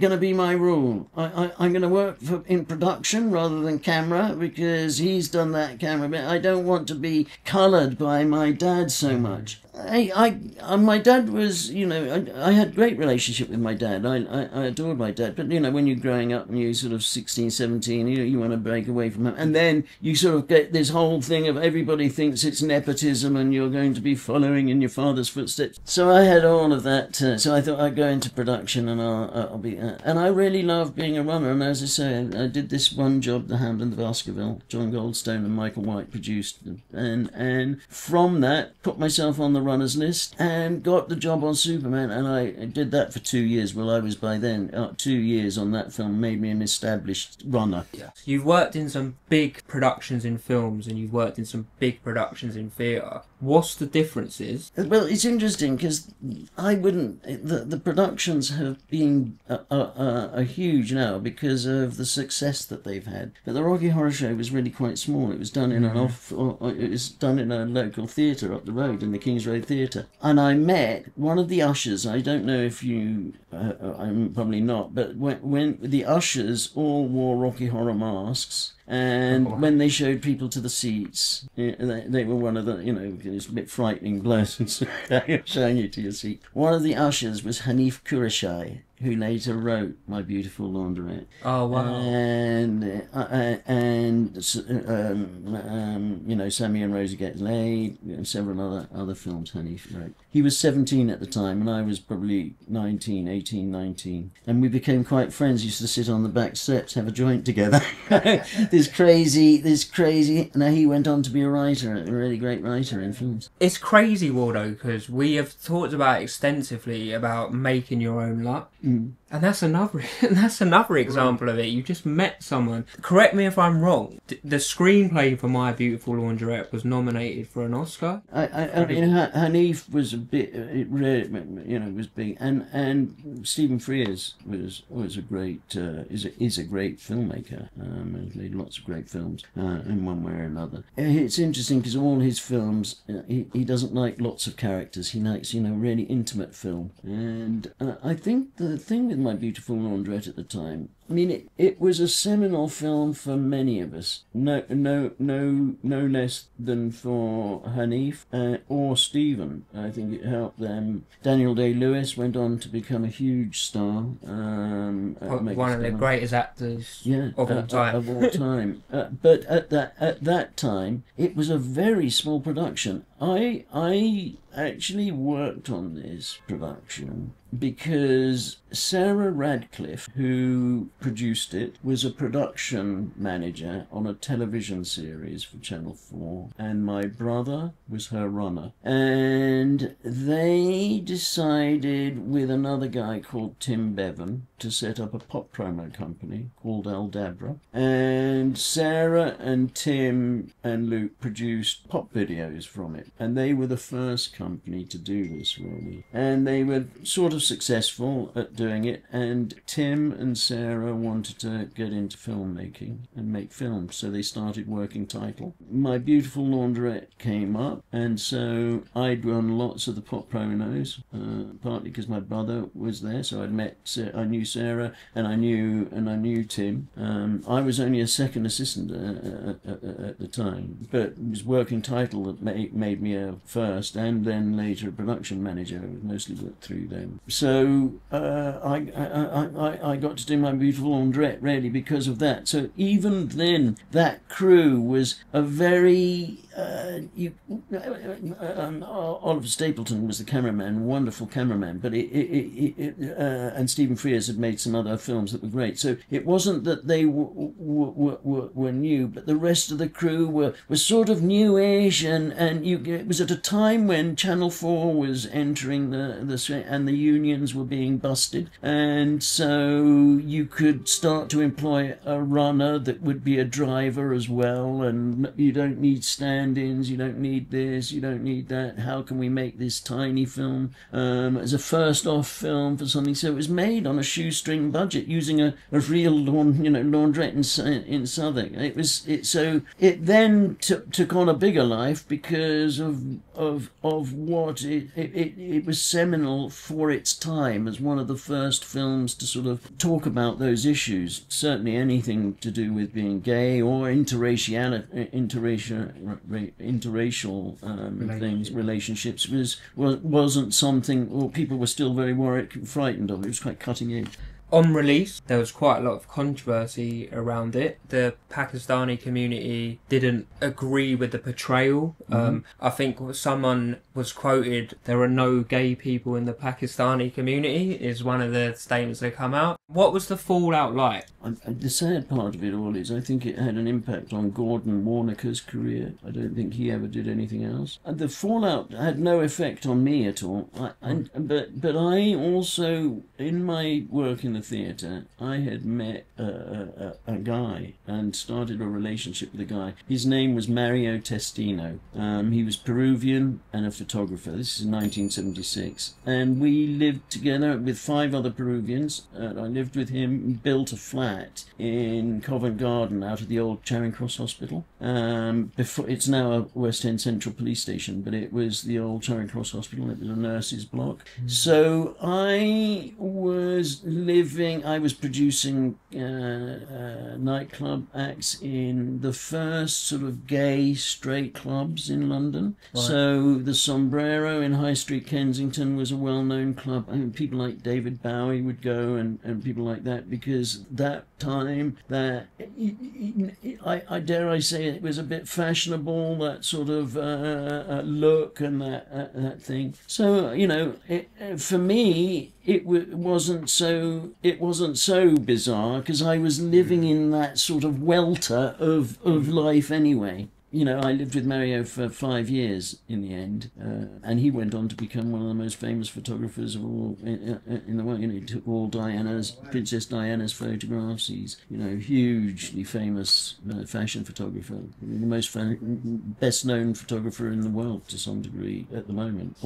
going to be my rule. I'm going to work in production rather than camera, because he's done that camera bit. I don't want to be coloured by my dad so much. My dad was, I had a great relationship with my dad. I adored my dad. But, when you're growing up and you're sort of 16, 17, you want to break away from him. And then you sort of get this whole thing of everybody thinks it's nepotism and you're going to be following in your father's footsteps. So I had all of that. So I thought I'd go into production and I'll be... and I really loved being a runner. And as I say, I did this one job, The Hound and the Baskerville. John Goldstone and Michael White produced. And from that, put myself on the runner's list and got the job on Superman, and I did that for 2 years. Well, I was by then 2 years on that film made me an established runner. Yeah. You've worked in some big productions in films and you've worked in some big productions in theatre. What's the differences? Well, it's interesting because I wouldn't... The productions have been a huge now because of the success that they've had. But the Rocky Horror Show was really quite small. It was done in it was done in a local theatre up the road, in the King's Road Theatre. And I met one of the ushers. I don't know if you... I'm probably not, but when the ushers all wore Rocky Horror masks, and when they showed people to the seats, they were one of the, it's a bit frightening blokes showing you to your seat. One of the ushers was Hanif Kurashai, who later wrote My Beautiful Laundrette. Oh, wow. And Sammy and Rosie Get Laid, and several other films Hanif wrote. He was 17 at the time, and I was probably 18, 19. And we became quite friends. Used to sit on the back steps, have a joint together. This crazy... Now he went on to be a writer, a really great writer in films. It's crazy, Waldo, because we have talked about extensively about making your own luck. And that's another example of it. You just met someone. Correct me if I'm wrong. The screenplay for My Beautiful Laundrette was nominated for an Oscar. I mean, Hanif was a bit, was big, and Stephen Frears was a great is a great filmmaker. He's made lots of great films in one way or another. It's interesting because all his films, he doesn't like lots of characters. He likes really intimate film, and I think the thing with My Beautiful Laundrette at the time, I mean, it was a seminal film for many of us. No less than for Hanif or Stephen. I think it helped them. Daniel Day-Lewis went on to become a huge star. One of the greatest actors of all time. Of all time. But at that time, it was a very small production. I actually worked on this production because Sarah Radcliffe, who produced it, was a production manager on a television series for Channel 4, and my brother was her runner. And they decided, with another guy called Tim Bevan, to set up a pop promo company called Aldabra. And Sarah and Tim and Luke produced pop videos from it. And they were the first company to do this, really. And they were sort of successful at doing it. And Tim and Sarah wanted to get into filmmaking and make films. So they started working title. My Beautiful Laundrette came up. And so I'd run lots of the pop promos, partly because my brother was there. So I knew Sarah and I knew Tim. I was only a second assistant at the time, but it was working title that made made me a first and then later a production manager. It mostly worked through them. So I got to do my Beautiful Laundrette really because of that. So even then, that crew was a very Oliver Stapleton was the cameraman, wonderful cameraman, but and Stephen Frears had made some other films that were great. So it wasn't that they were new, but the rest of the crew were sort of newish, and it was at a time when Channel 4 was entering and the unions were being busted, and so you could start to employ a runner that would be a driver as well, and you don't need stand-ins, you don't need this, you don't need that. How can we make this tiny film as a first-off film for something? So it was made on a shoestring budget using a real laundrette in Southwark. So it then took on a bigger life because of what it was seminal for its time as one of the first films to sort of talk about those issues. Certainly anything to do with being gay or interracial things, relationships wasn't something, or people were still very frightened of. It was quite cutting edge. On release, there was quite a lot of controversy around it. The Pakistani community didn't agree with the portrayal. I think someone was quoted, "There are no gay people in the Pakistani community," is one of the statements that come out. What was the fallout like? The sad part of it all is I think it had an impact on Gordon Warnaker's career. I don't think he ever did anything else. And the fallout had no effect on me at all. But I also, in my work in the theatre, I had met a guy and started a relationship with a guy. His name was Mario Testino. He was Peruvian and a photographer. This is in 1976. And we lived together with 5 other Peruvians. I lived with him, built a flat in Covent Garden out of the old Charing Cross Hospital. Before, it's now a West End Central Police Station, but it was the old Charing Cross Hospital. It was a nurse's block. So I was producing nightclub acts in the first sort of gay straight clubs in London. Right. So the Sombrero in High Street, Kensington was a well-known club. I mean, people like David Bowie would go and people like that, because that time that I dare I say it was a bit fashionable, that sort of look and that thing. So for me it wasn't so bizarre, because I was living in that sort of welter of life anyway. I lived with Mario for 5 years in the end, and he went on to become one of the most famous photographers of all in the world. He took all Princess Diana's photographs. He's, hugely famous fashion photographer, the most best-known photographer in the world to some degree at the moment.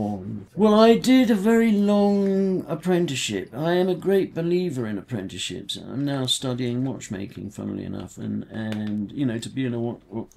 Well, I did a very long apprenticeship. I am a great believer in apprenticeships. I'm now studying watchmaking, funnily enough, and to be in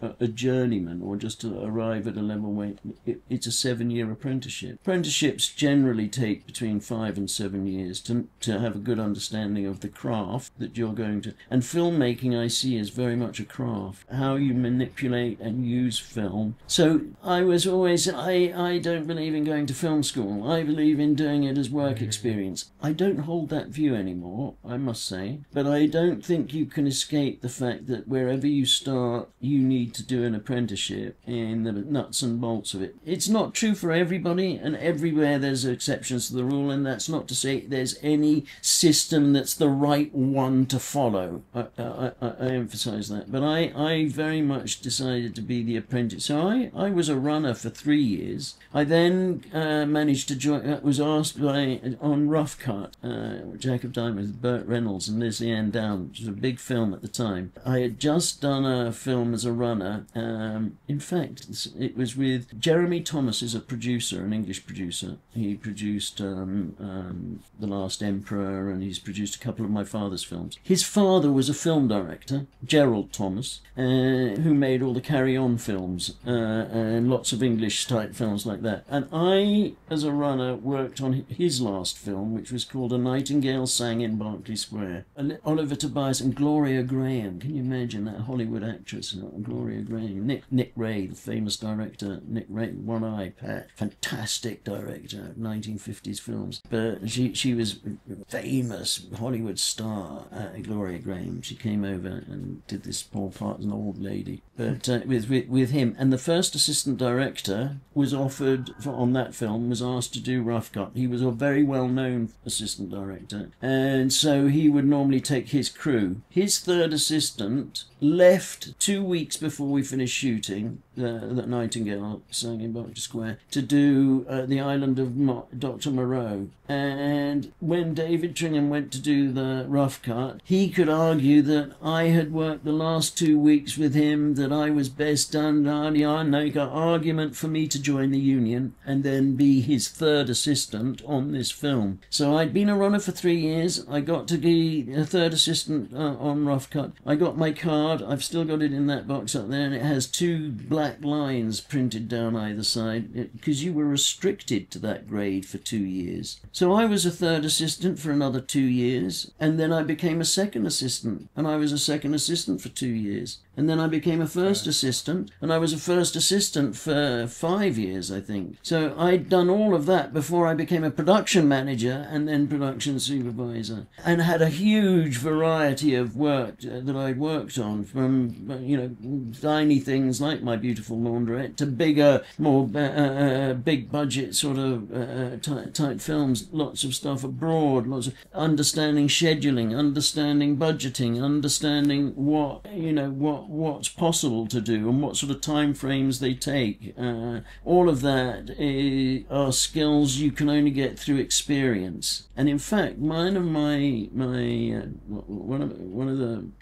a journeyman, or just to arrive at a level where it's a 7-year apprenticeship. Apprenticeships generally take between 5 and 7 years to have a good understanding of the craft that you're going to. And filmmaking I see as very much a craft, how you manipulate and use film. So I was always, I don't believe in going to film school. I believe in doing it as work experience. I don't hold that view anymore, I must say, but I don't think you can escape the fact that wherever you start, you need to do an apprenticeship in the nuts and bolts of it. It's not true for everybody, and everywhere there's exceptions to the rule, and that's not to say there's any system that's the right one to follow. I emphasize that. But I very much decided to be the apprentice. So I was a runner for 3 years. I then managed to join, was asked on Rough Cut, Jack of Diamonds, Burt Reynolds and Leslie Ann Down, which was a big film at the time. I had just done a film as a runner. In fact, it was with Jeremy Thomas, is a producer, an English producer. He produced The Last Emperor, and he's produced a couple of my father's films. His father was a film director, Gerald Thomas, who made all the Carry On films and lots of English-type films like that. And I, as a runner, worked on his last film, which was called A Nightingale Sang in Berkeley Square. And Oliver Tobias and Gloria Graham. Can you imagine that Hollywood actress, Gloria Graham? Nick Ray, the famous director, Nick Ray, One Eye Pat, fantastic director of 1950s films. But she was a famous Hollywood star, Gloria Grahame. She came over and did this small part as an old lady. But with him, and the first assistant director was offered on that film, was asked to do rough cut. He was a very well-known assistant director, and so he would normally take his crew. His third assistant left 2 weeks before we finished shooting that Nightingale sang in Berkshire Square to do the island of Dr. Moreau. And when David Tringham went to do the rough cut, he could argue that I had worked the last 2 weeks with him, that I was best done, and they got argument for me to join the union and then be his third assistant on this film. So I'd been a runner for 3 years. I got to be a third assistant on rough cut. I got my card. I've still got it in that box up there, and it has 2 black lines printed down either side, because you were restricted to that grade for 2 years. So I was a third assistant for another 2 years, and then I became a second assistant, and I was a second assistant for 2 years. And then I became a first assistant, and I was a first assistant for 5 years, I think. So I'd done all of that before I became a production manager and then production supervisor, and had a huge variety of work that I'd worked on, from, you know, tiny things like My Beautiful Laundrette to bigger, more big budget sort of type films, lots of stuff abroad, lots of understanding scheduling, understanding budgeting, understanding what's possible to do and what sort of time frames they take. All of that are skills you can only get through experience. And in fact,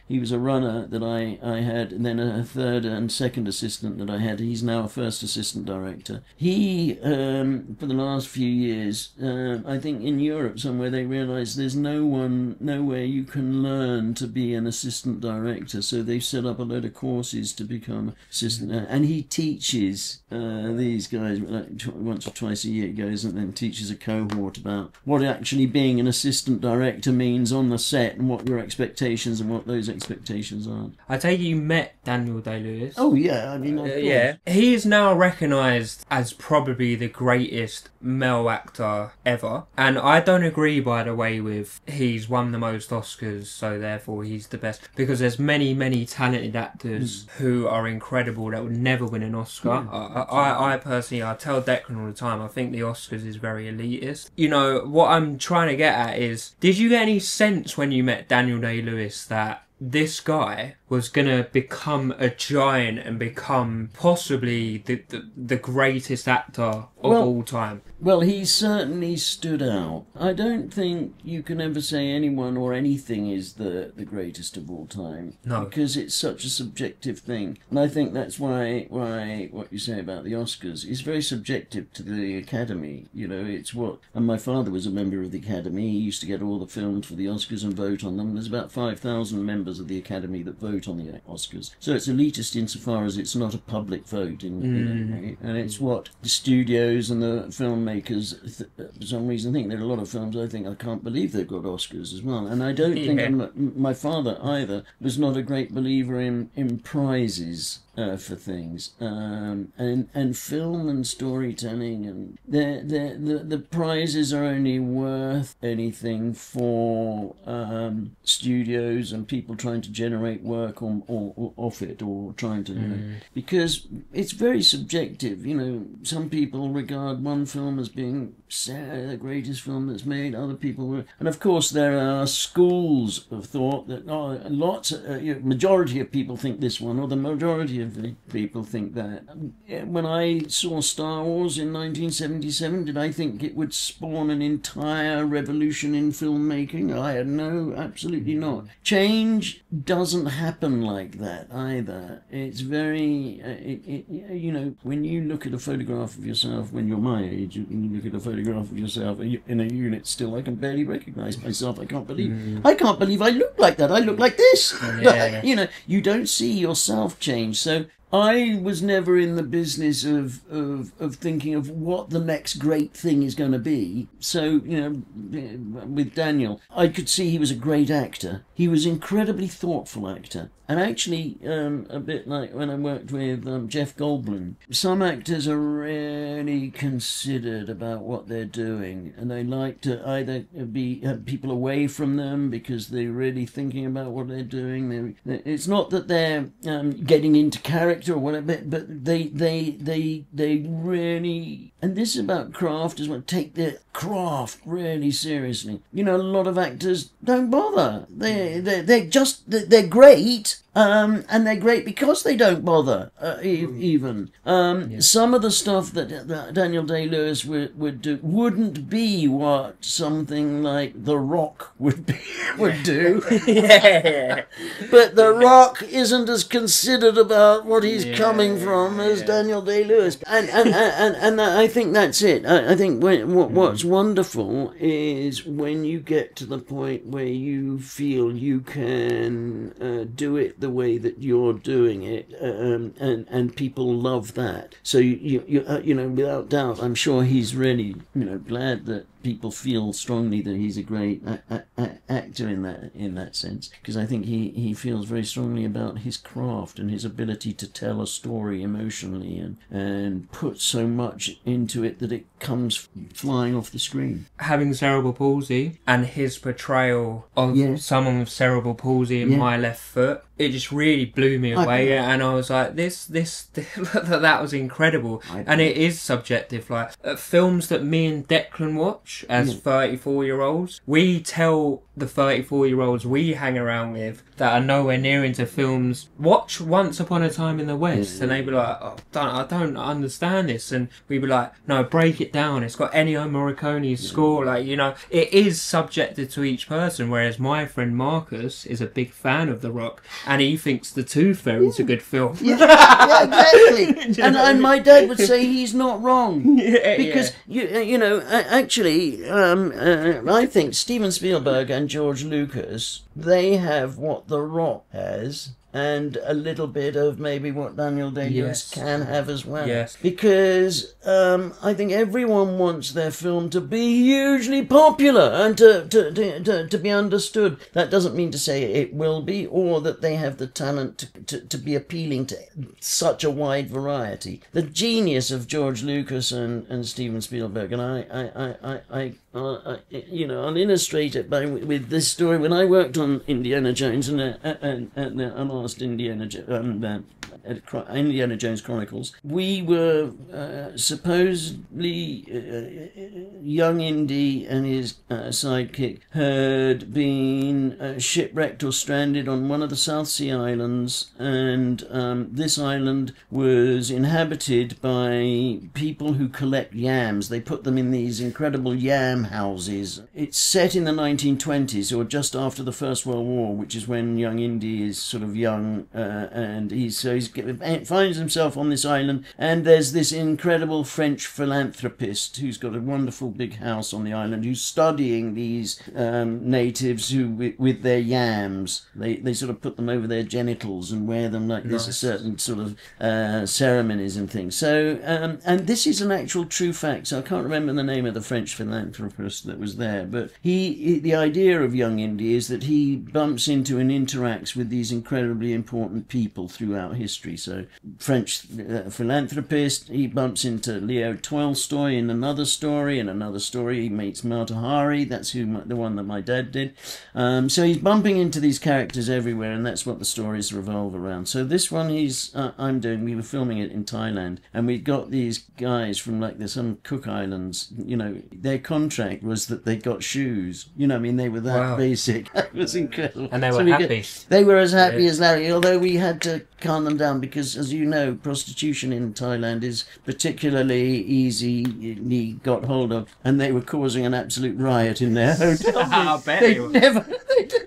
he was a runner that I had, and then a third and second assistant that I had. He's now a first assistant director. He, for the last few years, I think in Europe somewhere, they realised there's nowhere you can learn to be an assistant director. So they've set up a load of courses to become assistant. And he teaches these guys once or twice a year. He goes and then teaches a cohort about what actually being an assistant director means on the set, and what your expectations and what those expectations are. I take it you met Daniel Day-Lewis. Oh yeah, I mean, yeah. He is now recognised as probably the greatest male actor ever, and I don't agree, by the way, with he's won the most Oscars, so therefore he's the best, because there's many talented actors who are incredible that would never win an Oscar. I personally, I tell Declan all the time, I think the Oscars is very elitist. You know, what I'm trying to get at is, did you get any sense when you met Daniel Day-Lewis that this guy was going to become a giant and become possibly the greatest actor of all time? Well, he certainly stood out. I don't think you can ever say anyone or anything is the greatest of all time. No. Because it's such a subjective thing. And I think that's why what you say about the Oscars is very subjective to the Academy. You know, it's what... And my father was a member of the Academy. He used to get all the films for the Oscars and vote on them. There's about 5,000 members of the Academy that vote on the Oscars. So it's elitist insofar as it's not a public vote. And it's what the studios and the filmmakers, for some reason, think. There are a lot of films I can't believe they've got Oscars as well. And I don't think my father either was not a great believer in prizes for things. And film and storytelling, and the prizes are only worth anything for studios and people trying to generate work or off it, or trying to, you know, because it's very subjective. You know, some people regard one film as being the greatest film that's made, other people and of course there are schools of thought that majority of people think this one, or the majority of the people think that. When I saw Star Wars in 1977, did I think it would spawn an entire revolution in filmmaking? Absolutely not. Change doesn't happen like that either. It's very, you know, when you look at a photograph of yourself when you're my age, when you look at a photograph of yourself in a unit still, I can barely recognise myself. I can't believe I look like that. I look like this. You know, you don't see yourself change. So I was never in the business of thinking of what the next great thing is going to be. So, you know, with Daniel, I could see he was a great actor. He was an incredibly thoughtful actor. And actually, a bit like when I worked with Jeff Goldblum, some actors are really considered about what they're doing, and they like to either have people away from them because they're really thinking about what they're doing. It's not that they're getting into character or whatever, but they really, and this is about craft as well, take their craft really seriously. You know, a lot of actors don't bother. They're great. And they're great because they don't bother, even. Some of the stuff that Daniel Day-Lewis would do wouldn't be what something like The Rock would do. Yeah. But The Rock isn't as considered about what he's coming from as Daniel Day-Lewis. And I think that's it. I think what's wonderful is when you get to the point where you feel you can do it the way that you're doing it, and people love that. So you know, without doubt, I'm sure he's really, you know, glad that people feel strongly that he's a great actor in that sense, because I think he feels very strongly about his craft and his ability to tell a story emotionally and put so much into it that it comes flying off the screen. Having cerebral palsy and his portrayal of someone with cerebral palsy in My Left Foot, it just really blew me away, and I was like, this that was incredible. And it is subjective. Like films that me and Declan watch as 34-year-olds, we tell the 34-year-olds we hang around with that are nowhere near into films, watch Once Upon a Time in the West, and they'd be like, I don't understand this, and we'd be like, no, break it down, it's got Ennio Morricone's score, like, you know, it is subjective to each person. Whereas my friend Marcus is a big fan of The Rock, and he thinks The Tooth Fairy's a good film. Exactly. And my dad would say he's not wrong, because you know, actually, I think Steven Spielberg and George Lucas, they have what The Rock has, and a little bit of maybe what Daniel Day-Lewis can have as well. Yes. Because I think everyone wants their film to be hugely popular and to be understood. That doesn't mean to say it will be, or that they have the talent to be appealing to such a wide variety. The genius of George Lucas and Steven Spielberg, and I you know, I'll illustrate it with this story. When I worked on Indiana Jones and asked Indiana Jones Chronicles, we were supposedly young Indy and his sidekick had been shipwrecked or stranded on one of the South Sea Islands, and this island was inhabited by people who collect yams. They put them in these incredible yam houses. It's set in the 1920s, or just after the First World War, which is when young Indy is sort of young, and he finds himself on this island, and there's this incredible French philanthropist who's got a wonderful big house on the island, who's studying these natives who, with their yams, they sort of put them over their genitals and wear them like this, a certain sort of ceremonies and things. So, and this is an actual true fact, so I can't remember the name of the French philanthropist that was there, but the idea of young Indy is that he bumps into and interacts with these incredibly important people throughout history. So French philanthropist, he bumps into Leo Tolstoy in another story. In another story he meets Mata Hari, that's the one that my dad did. So he's bumping into these characters everywhere, and that's what the stories revolve around. So this one I'm doing, we were filming it in Thailand, and we got these guys from like some Cook Islands, you know, their contract was that they got shoes. You know, I mean, they were that basic. It was incredible. And they were happy. They were as happy as Larry, although we had to calm them down because, as you know, prostitution in Thailand is particularly easily got hold of, and they were causing an absolute riot in their hotel. I bet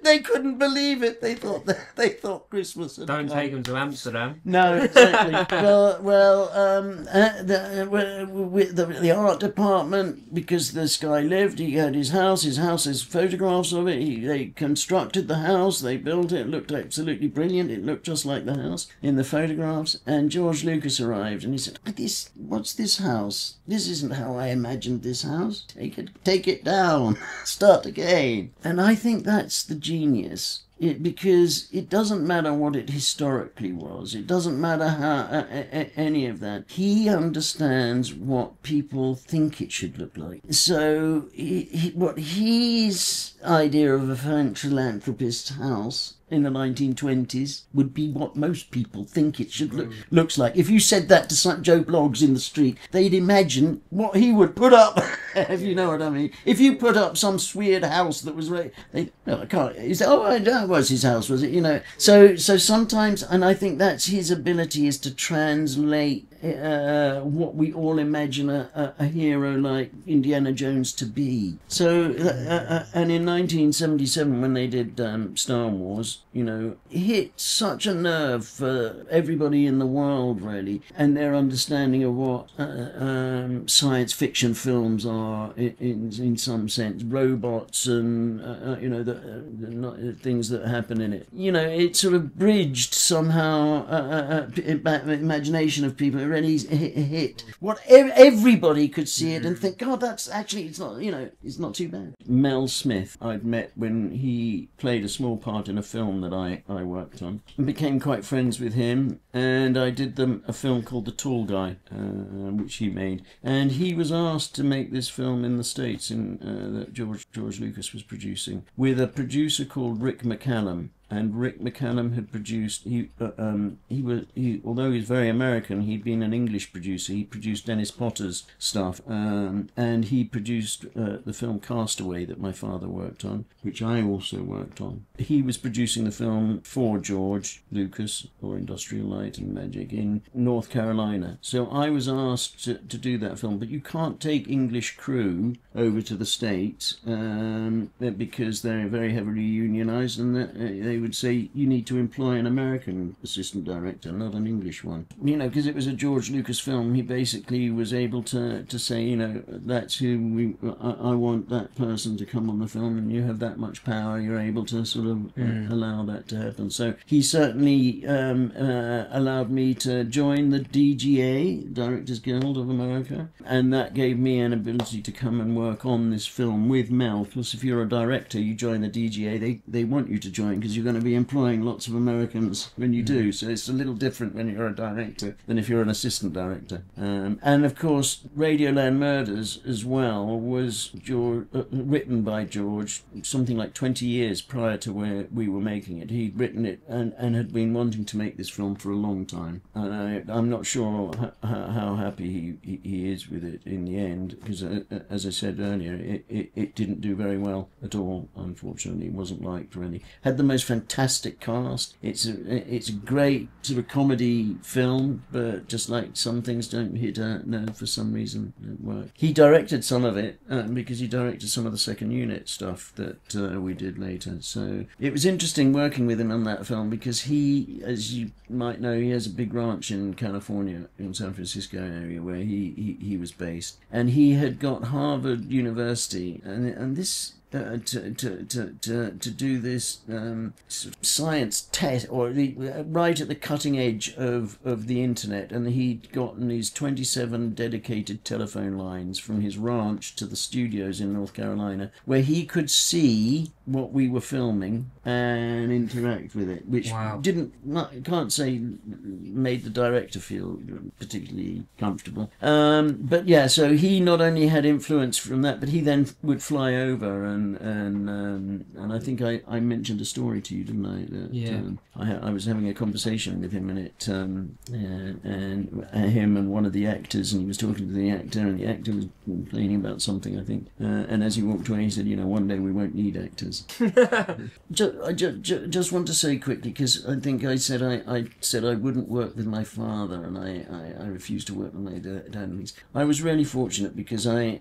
they couldn't believe it. They thought Christmas had Don't come. take them to Amsterdam. No, exactly. The art department, because this guy lived, he had his house has photographs of it. They constructed the house, they built it looked absolutely brilliant. It looked just like the house in the photographs, and George Lucas arrived, and he said, what's this house? This isn't how I imagined this house. Take it down. Start again. And I think that's the genius. Because it doesn't matter what it historically was. It doesn't matter how any of that. He understands what people think it should look like. So what his idea of a philanthropist's house in the 1920s would be what most people think it should looks like. If you said that to some Joe Bloggs in the street, they'd imagine what he would put up, if you know what I mean. If you put up some weird house that was no, I can't. He said, that was his house, was it? You know. So sometimes, and I think that's his ability, is to translate what we all imagine a hero like Indiana Jones to be. So, and in 1977, when they did Star Wars, you know, it hit such a nerve for everybody in the world, really, and their understanding of what science fiction films are in some sense, robots and you know, the things that happen in it. You know, it sort of bridged somehow imagination of people. It really hit what everybody could see it and think, God, that's actually, it's not, you know, it's not too bad. Mel Smith I'd met when he played a small part in a film that I worked on, and became quite friends with him, and I did them a film called The Tall Guy, which he made, and he was asked to make this film in the States that George Lucas was producing with a producer called Rick McCallum. And Rick McCallum had produced, although he's very American, he'd been an English producer. He produced Dennis Potter's stuff, and he produced the film Castaway that my father worked on, which I also worked on. He was producing the film for George Lucas, or Industrial Light and Magic, in North Carolina. So I was asked to do that film, but you can't take English crew over to the States because they're very heavily unionized, and they would say you need to employ an American assistant director, not an English one. You know, because it was a George Lucas film, he basically was able to say, you know, that's who I want that person to come on the film, and you have that much power, you're able to sort of allow that to happen. So he certainly allowed me to join the DGA, Directors Guild of America, and that gave me an ability to come and work on this film with Mel. Plus, if you're a director, you join the DGA, they want you to join because you're going to be employing lots of Americans when you do. So it's a little different when you're a director than if you're an assistant director. And of course, Radioland Murders as well was written by George something like 20 years prior to where we were making it. He'd written it and had been wanting to make this film for a long time. I'm not sure how happy he is with it in the end, because as I said earlier, it didn't do very well at all, unfortunately. It wasn't liked or anything. Had the most fantastic cast. It's a great sort of comedy film, but just like some things don't hit a nerve for some reason, it don't work. He directed some of it because he directed some of the second unit stuff that we did later. So it was interesting working with him on that film because he, as you might know, he has a big ranch in California, in San Francisco area where he was based, and he had got Harvard University, and this to do this science test, or right at the cutting edge of the internet, and he'd gotten his 27 dedicated telephone lines from his ranch to the studios in North Carolina, where he could see what we were filming and interact with it, which can't say made the director feel particularly comfortable. But yeah, so he not only had influence from that, but he then would fly over and I think I mentioned a story to you, didn't I? That, I was having a conversation with him, and him and one of the actors, and he was talking to the actor, and the actor was complaining about something, I think. And as he walked away, he said, "You know, one day we won't need actors." I just want to say quickly, because I think I said I wouldn't work with my father, and I refused to work with my dad. I was really fortunate because I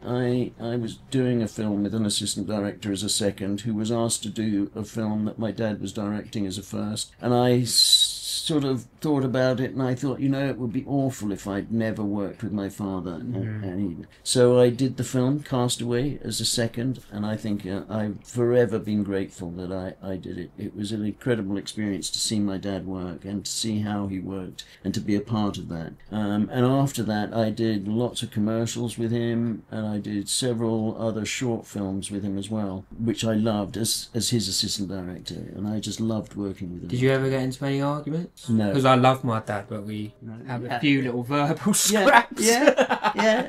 was doing a film with an assistant director as a second, who was asked to do a film that my dad was directing as a first, and I sort of thought about it, and I thought, it would be awful if I'd never worked with my father. So I did the film Castaway as a second, and I think I've forever been grateful that I did it. It was an incredible experience to see my dad work and to see how he worked and to be a part of that. And after that, I did lots of commercials with him, and I did several other short films with him as well, which I loved as his assistant director, and I just loved working with him. Did you ever get into any arguments? No. Because I love my dad, but we have a few little verbal scraps.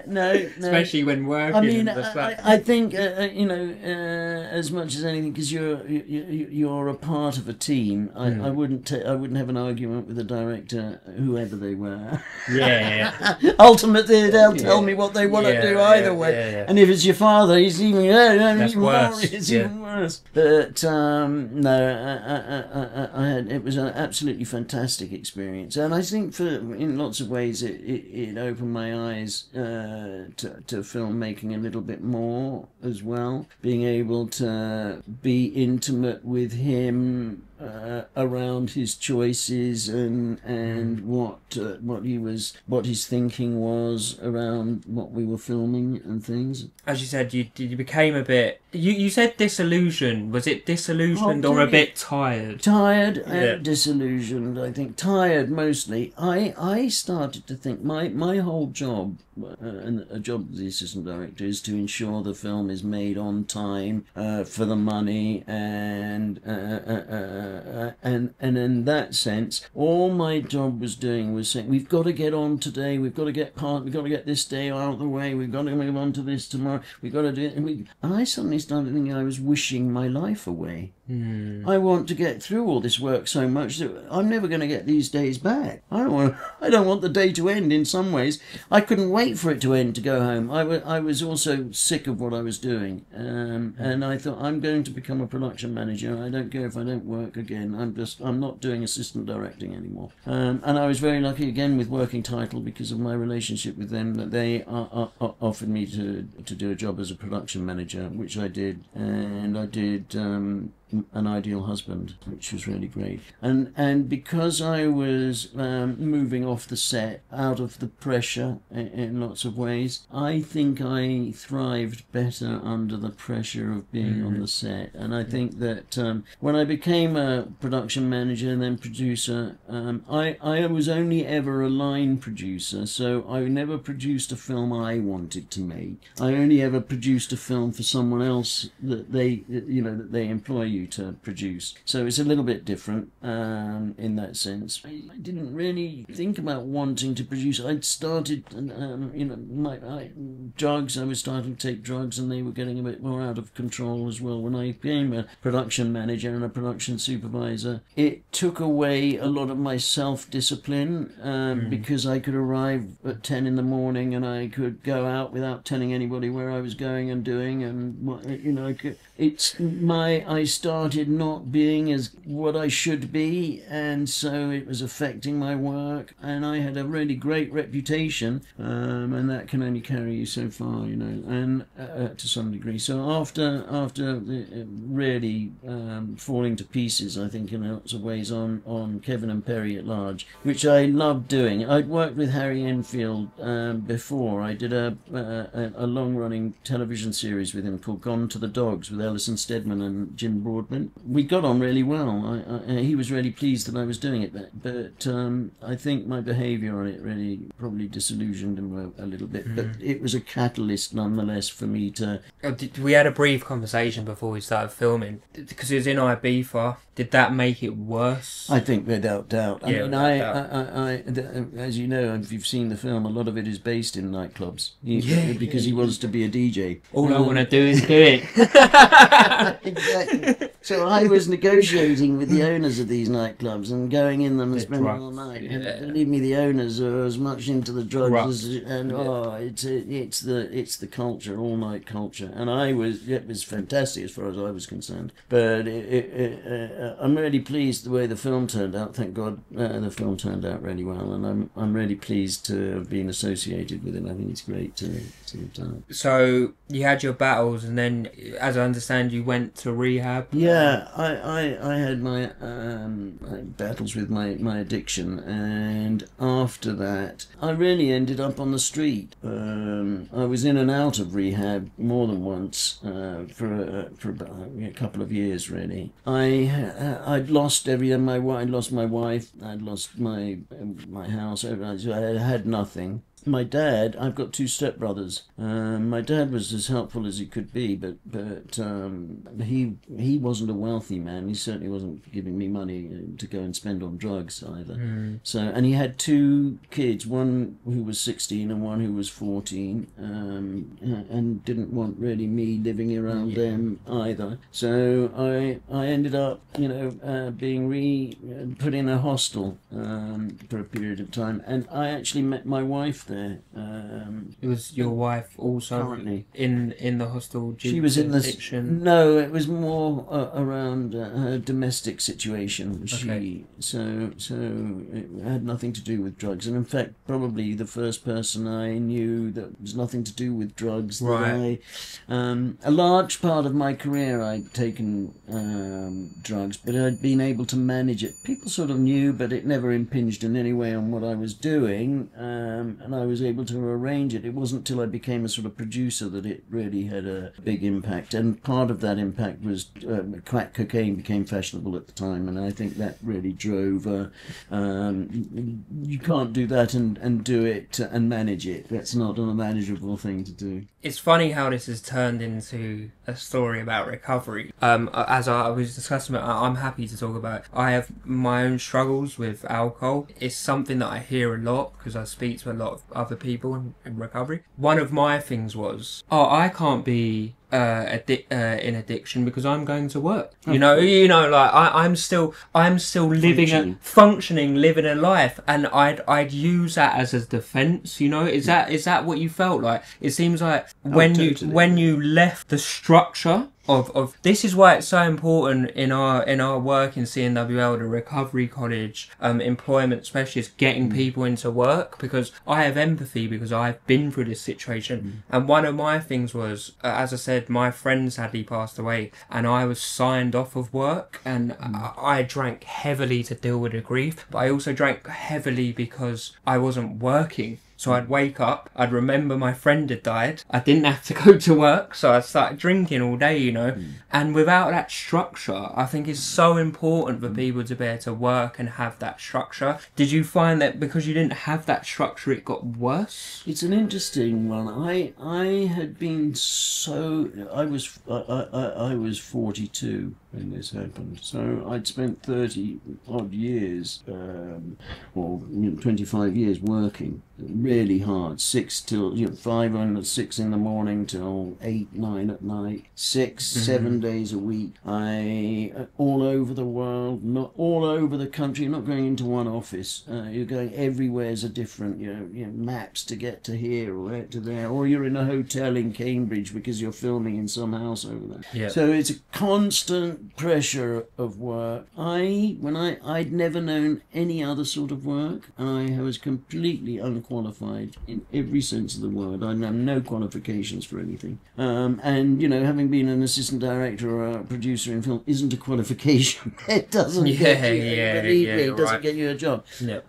No. Especially when working. I mean, I think as much as anything, because you're a part of a team. I wouldn't have an argument with a director, whoever they were. Yeah. Ultimately, they'll tell me what they want to do either way. Yeah. And if it's your father, he's even even worse. It's even worse. But no, I had. It was an absolutely fantastic experience, and I think in lots of ways it opened my eyes to filmmaking a little bit more as well. Being able to be intimate with him around his choices and what his thinking was around what we were filming and things. As you said, you became a bit. You said disillusioned. Was it disillusioned or a bit tired? Tired and disillusioned. I think tired mostly. I started to think my whole job, and a job as the assistant director, is to ensure the film is made on time for the money, and in that sense, all my job was doing was saying, we've got to get on today, we've got to get this day out of the way, we've got to move on to this tomorrow, we've got to do it, and I suddenly started thinking I was wishing my life away. I want to get through all this work so much that I'm never going to get these days back. I don't want the day to end. In some ways, I couldn't wait for it to end to go home. I was also sick of what I was doing, and I thought, I'm going to become a production manager. I don't care if I don't work again. I'm not doing assistant directing anymore. And I was very lucky again with Working Title, because of my relationship with them, that they offered me to do a job as a production manager, which I did, and I did An Ideal Husband, which was really great. And because I was moving off the set, out of the pressure in lots of ways, I think I thrived better under the pressure of being on the set. And I think that when I became a production manager and then producer, I was only ever a line producer, so I never produced a film I wanted to make. I only ever produced a film for someone else that they employ you to produce. So it's a little bit different in that sense. I didn't really think about wanting to produce. I'd started, drugs. I was starting to take drugs, and they were getting a bit more out of control as well. When I became a production manager and a production supervisor, it took away a lot of my self-discipline because I could arrive at 10 in the morning and I could go out without telling anybody where I was going and doing, and I started not being as what I should be, and so it was affecting my work, and I had a really great reputation, and that can only carry you so far, and to some degree. So after really falling to pieces, I think in lots of ways on Kevin and Perry at Large, which I loved doing. I'd worked with Harry Enfield before. I did a long-running television series with him called Gone to the Dogs with Ellison Stedman and Jim Broadbent. We got on really well. He was really pleased that I was doing it, but I think my behaviour on it really probably disillusioned him a little bit. But it was a catalyst nonetheless for me to... We had a brief conversation before we started filming, because it was in Ibiza. Did that make it worse? I think without doubt. I mean, as you know, if you've seen the film, a lot of it is based in nightclubs. Because he wants to be a DJ. All I want to do is do it. Exactly. So I was negotiating with the owners of these nightclubs and going in them and spending all night. And believe me, the owners are as much into the drugs it's the culture, all night culture. And it was fantastic as far as I was concerned. But I'm really pleased the way the film turned out. Thank God the film turned out really well, and I'm really pleased to have been associated with it. I think it's great to have done it. So you had your battles, and then, as I understand, you went to rehab. Yeah, I had my battles with my addiction, and after that, I really ended up on the street. I was in and out of rehab more than once for about a couple of years, really. I'd lost everything. I'd lost my wife. I'd lost my house. I had nothing. My dad, I've got two stepbrothers. My dad was as helpful as he could be, but he wasn't a wealthy man. He certainly wasn't giving me money to go and spend on drugs either. So, and he had two kids, one who was 16 and one who was 14, and didn't want really me living around them either. So I ended up, being put in a hostel for a period of time, and I actually met my wife there. It was your wife also currently in the hostel due she was to in the addiction? No, it was more around her domestic situation. Okay. So it had nothing to do with drugs, and in fact probably the first person I knew that was nothing to do with drugs. Right. A large part of my career I'd taken drugs, but I'd been able to manage it. People sort of knew, but it never impinged in any way on what I was doing, and I was able to arrange it. It wasn't till I became a sort of producer that it really had a big impact, and part of that impact was crack cocaine became fashionable at the time, and I think that really drove you can't do that and do it and manage it. That's not a manageable thing to do. It's funny how this has turned into a story about recovery. As I was discussing it, I'm happy to talk about it. I have my own struggles with alcohol. It's something that I hear a lot because I speak to a lot of other people in recovery. One of my things was, I can't be in addiction because I'm going to work. Like I'm still living living a life, and I'd use that as a defense. Is that what you felt like? It seems like when you left the structure of this is why it's so important in our work in CNWL, the recovery college, employment specialist, getting people into work, because I have empathy because I've been through this situation. And one of my things was, as I said, my friend sadly passed away, and I was signed off of work, and I drank heavily to deal with the grief, but I also drank heavily because I wasn't working. So I'd wake up, I'd remember my friend had died, I didn't have to go to work, so I started drinking all day, And without that structure, I think it's so important for people to be able to work and have that structure. Did you find that because you didn't have that structure, it got worse? It's an interesting one. I had been I was 42 when this happened, so I'd spent 30 odd years, or 25 years working really hard, 6 till 5 and 6 in the morning till 8, 9 at night, 6, 7 days a week. I all over the world, not all over the country. You're not going into one office. You're going everywhere. As a different maps to get to here or to there, or you're in a hotel in Cambridge because you're filming in some house over there. Yeah. So it's a constant pressure of work. I'd never known any other sort of work. I was completely unqualified in every sense of the word. I have no qualifications for anything. And having been an assistant director or a producer in film isn't a qualification. It doesn't get you a job. Yeah.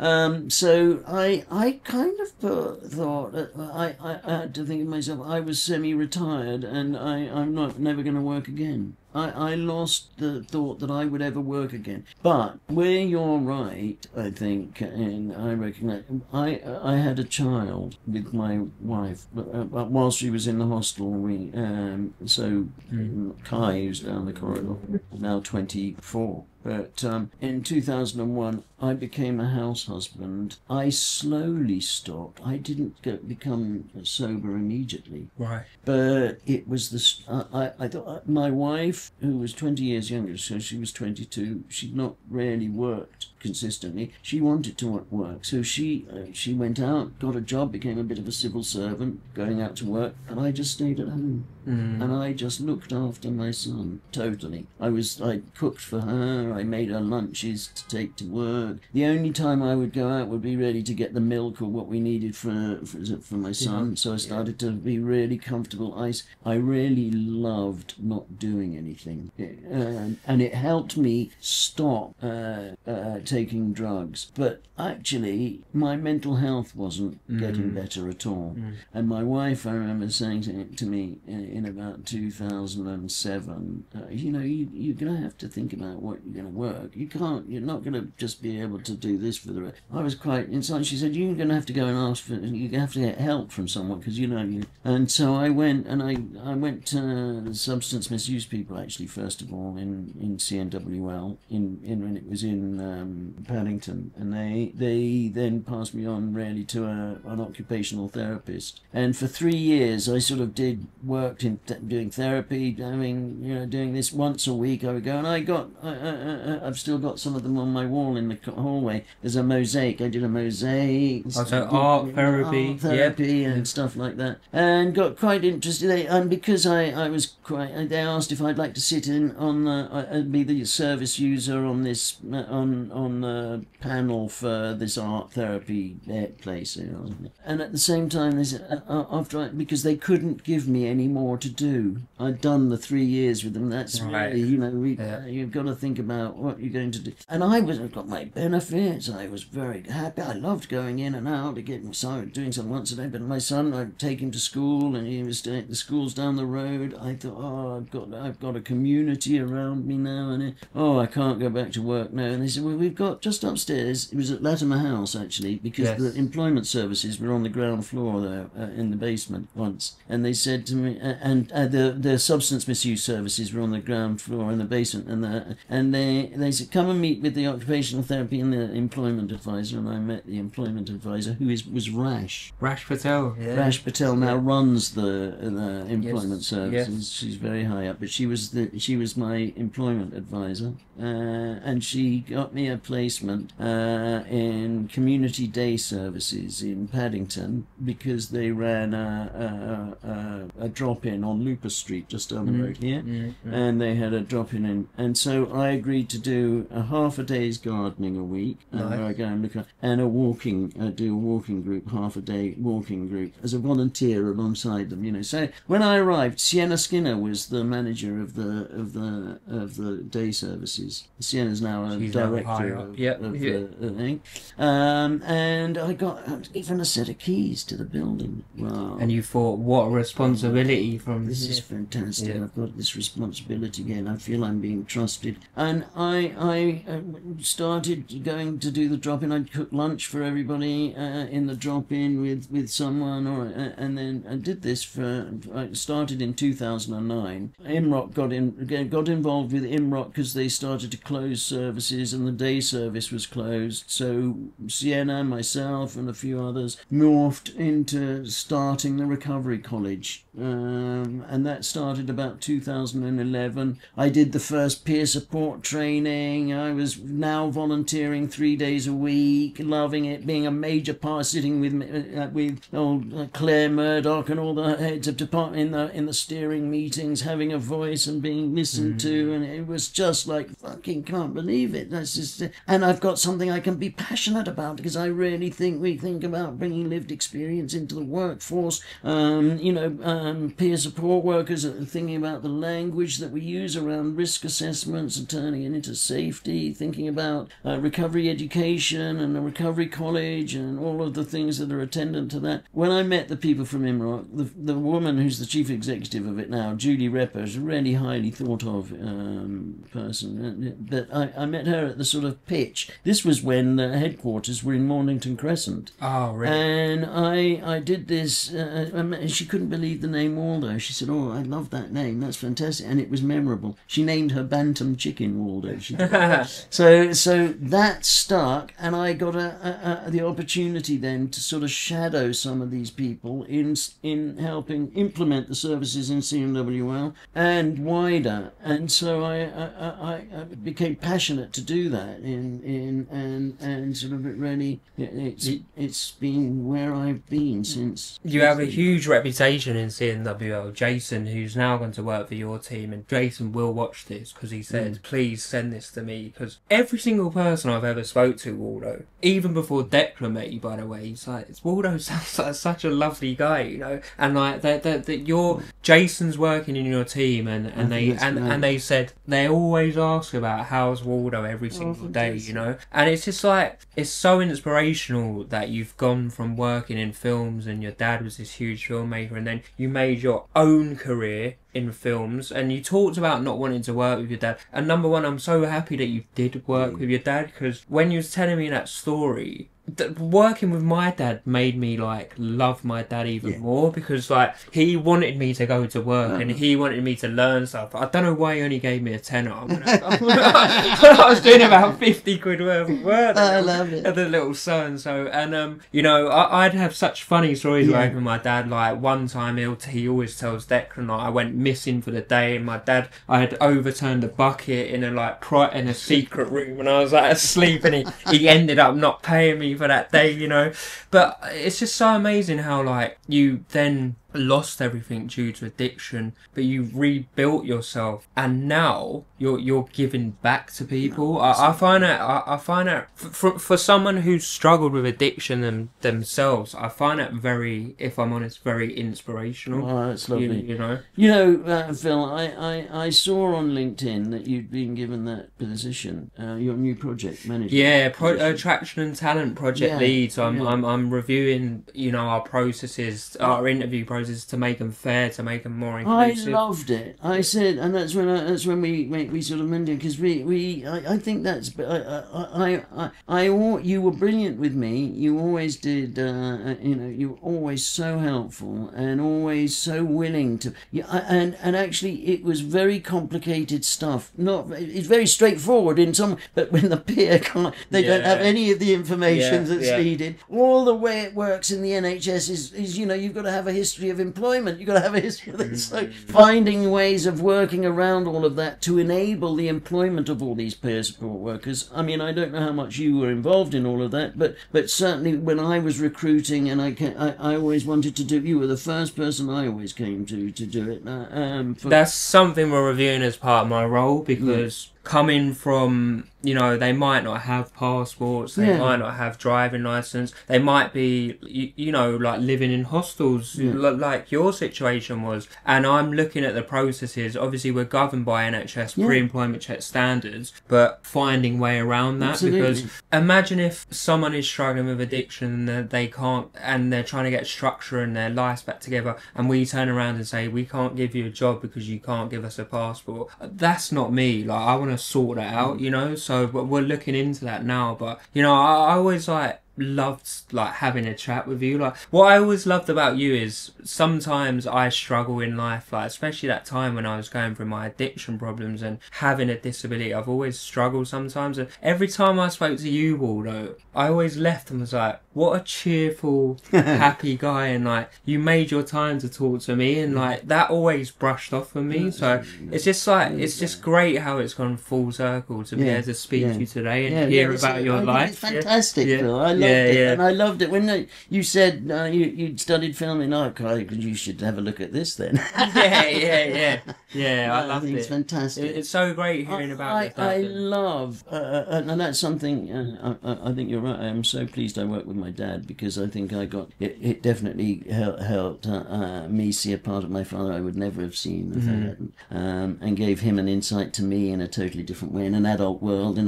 So I kind of thought I had to think of myself. I was semi-retired, and I'm never going to work again. I lost the thought that I would ever work again. But where you're right, I think, and I recognise, I had a child with my wife, while she was in the hostel. Kai, who's down the corridor, now 24. But in 2001, I became a house husband. I slowly stopped. I didn't become sober immediately. Right. But it was I thought my wife, who was 20 years younger, so she was 22, she'd not really worked consistently. She wanted to work, so she went out, got a job, became a bit of a civil servant, going out to work, and I just stayed at home. And I just looked after my son totally. I cooked for her, I made her lunches to take to work. The only time I would go out would be ready to get the milk or what we needed for my son. So I started to be really comfortable. I really loved not doing anything, and it helped me stop taking drugs. But actually, my mental health wasn't getting better at all. And my wife, I remember saying to me in about 2007, you're going to have to think about what you're going to work. You're not going to just be able to do this for the rest. I was quite inside. She said, you're going to have to go and ask for, you're going to have to get help from someone, because and so I went, and I went to the substance misuse people, actually, first of all, in CNWL, when it was in Paddington, and they then passed me on really to an occupational therapist. And for 3 years I sort of worked in doing therapy, doing this once a week. I would go, and I've still got some of them on my wall in the hallway. There's a mosaic. I did a mosaic. Also art therapy, and stuff like that, and got quite interested. And because I was quite, they asked if I'd like to sit in on be the service user on this on the panel for this art therapy place. And at the same time, they said, because they couldn't give me any more to do. I'd done the 3 years with them. That's right. Really, you've got to think about what you're going to do. And I've got my benefits. I was very happy. I loved going in and out to get my son, doing something once a day. But my son, I'd take him to school, and he was staying at the schools down the road. I thought, I've got a community around me now, and I can't go back to work now. And they said, well, we've got just upstairs. It was at Latimer House, actually, because the employment services were on the ground floor there, in the basement once. And they said to me, and the substance misuse services were on the ground floor in the basement, and they said, come and meet with the occupational therapy and the employment advisor. And I met the employment advisor, who was Rash Patel. Rash Patel now runs the employment services. She's very high up, but she was my employment advisor, and she got me a placement in community day services in Paddington, because they ran a drop-in on Lupus Street, just down the road here, and they had a drop-in, and so I agreed to do a half a day's gardening a week, where I go and look at, and do a walking group, half a day walking group, as a volunteer alongside them, So when I arrived, Sienna Skinner was the manager of the day services. Sienna's now a director of the thing, and I got given a set of keys to the building. Wow! And you thought, what a responsibility from this is fantastic. I've got this responsibility again. I feel I'm being trusted, and I started going to do the drop-in. I'd cook lunch for everybody in the drop-in with someone, and then I did this I started in 2009. IMROC got involved with IMROC because they started to close services, and the day service was closed. So Sienna, myself, and a few others morphed into starting the Recovery College, and that started about 2011. I did the first peer support training. I was now volunteering 3 days a week, loving it, being a major part, sitting with old Claire Murdoch and all the heads of department in the steering meetings, having a voice and being listened to, and it was just like, fucking can't believe it. That's just, and I've got something I can be passionate about, because I really think we think about bringing lived experience into the workforce. Peer support workers are thinking about the language that we use around risk assessments and turning it into safety, thinking about recovery education and a recovery college and all of the things that are attendant to that. When I met the people from IMROC, the woman who's the chief executive of it now, Julie Repper, is a really highly thought of person. But I met her at the sort of pitch. This was when the headquarters were in Mornington Crescent. Oh, really? And I did this, and she couldn't believe the name Waldo. She said, oh, I love that name. That's fantastic. And it was memorable. She named her bantam chicken Waldo. So that stuck, and I got the opportunity then to sort of shadow some of these people in helping implement the services in CNWL and wider. And so I became passionate to do that. and sort of it really it's been where I've been since. You have a huge reputation in CNWL. Jason, who's now going to work for your team, and Jason will watch this because he said, please send this to me, because every single person I've ever spoke to, Waldo, even before Declan met you, by the way, he's like, Waldo sounds like such a lovely guy, you know, and like that your Jason's working in your team, and they said they always ask about how's Waldo every single day, you know, and it's just like, it's so inspirational that you've gone from working in films, and your dad was this huge filmmaker, and then you made your own career in films, and you talked about not wanting to work with your dad, and number one, I'm so happy that you did work with your dad, because when you was telling me that story, working with my dad made me like love my dad even more, because like he wanted me to go to work and he wanted me to learn stuff. I don't know why he only gave me a tenner. I was doing about 50 quid worth of work. I love it. The little son. So, and you know, I'd have such funny stories working with my dad. Like one time he always tells Declan, like, I went missing for the day, and my dad, I had overturned a bucket in a secret room, and I was like asleep, and he ended up not paying me for that day, you know. But it's just so amazing how like you then lost everything due to addiction, but you rebuilt yourself, and now you're giving back to people. I find that for someone who's struggled with addiction themselves, I find that very, if I'm honest, very inspirational. Oh, that's lovely. You know, Phil, I saw on LinkedIn that you'd been given that position, your new project manager. Yeah, attraction and talent project lead. So I'm reviewing, you know, our processes, our interview processes, to make them fair, to make them more inclusive. I loved it. I said, and that's when we sort of mended, because I think that's you were brilliant with me. You always did. You know, you were always so helpful and always so willing to. And actually, it was very complicated stuff. It's very straightforward in some, but when the peer can't, they don't have any of the information that's needed. All the way it works in the NHS is you know, you've got to have a history of employment. You've got to have a history of this. So finding ways of working around all of that to enable the employment of all these peer support workers. I mean, I don't know how much you were involved in all of that, but certainly when I was recruiting, and I always wanted to do, you were the first person I always came to do it. That's something we're reviewing as part of my role, because coming from, you know, they might not have passports, they might not have driving license, they might be, you know, like living in hostels, like your situation was, and I'm looking at the processes. Obviously we're governed by NHS pre-employment check standards, but finding way around that. Because imagine if someone is struggling with addiction and they can't, and they're trying to get structure in their lives back together, and we turn around and say, we can't give you a job because you can't give us a passport. That's not me. Like, I want to sort that out, you know, so but we're looking into that now. But you know, I always like loved like having a chat with you. Like, what I always loved about you is sometimes I struggle in life, like especially that time when I was going through my addiction problems and having a disability. I've always struggled sometimes, and every time I spoke to you, Waldo, I always left and was like, what a cheerful happy guy, and like you made your time to talk to me, and like that always brushed off for me. So it's just like, it's just great how it's gone full circle to be able to speak to you today and hear about your life. It's fantastic, Phil. I loved it, and I loved it when you said you'd studied filming. You should have a look at this then. I loved it. It's fantastic. It's so great hearing about it. I love, and that's something. I think you're right. I am so pleased I worked with my dad, because I think I got it. Definitely helped me see a part of my father I would never have seen if I hadn't, and gave him an insight to me in a totally different way, in an adult world. In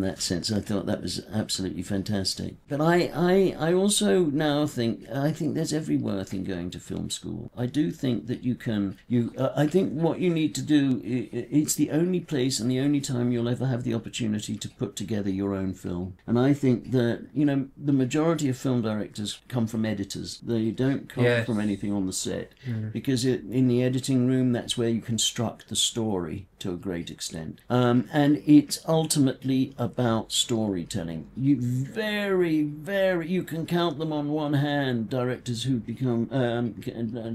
that sense, I thought that was absolutely fantastic. But I also now think there's every worth in going to film school. I do think that you can. I think what you need to do, it's the only place and the only time you'll ever have the opportunity to put together your own film. And I think that, you know, the majority of film directors come from editors. They don't come from anything on the set, because in the editing room, that's where you construct the story to a great extent. And it's ultimately about storytelling. You very very, you can count them on one hand, directors who become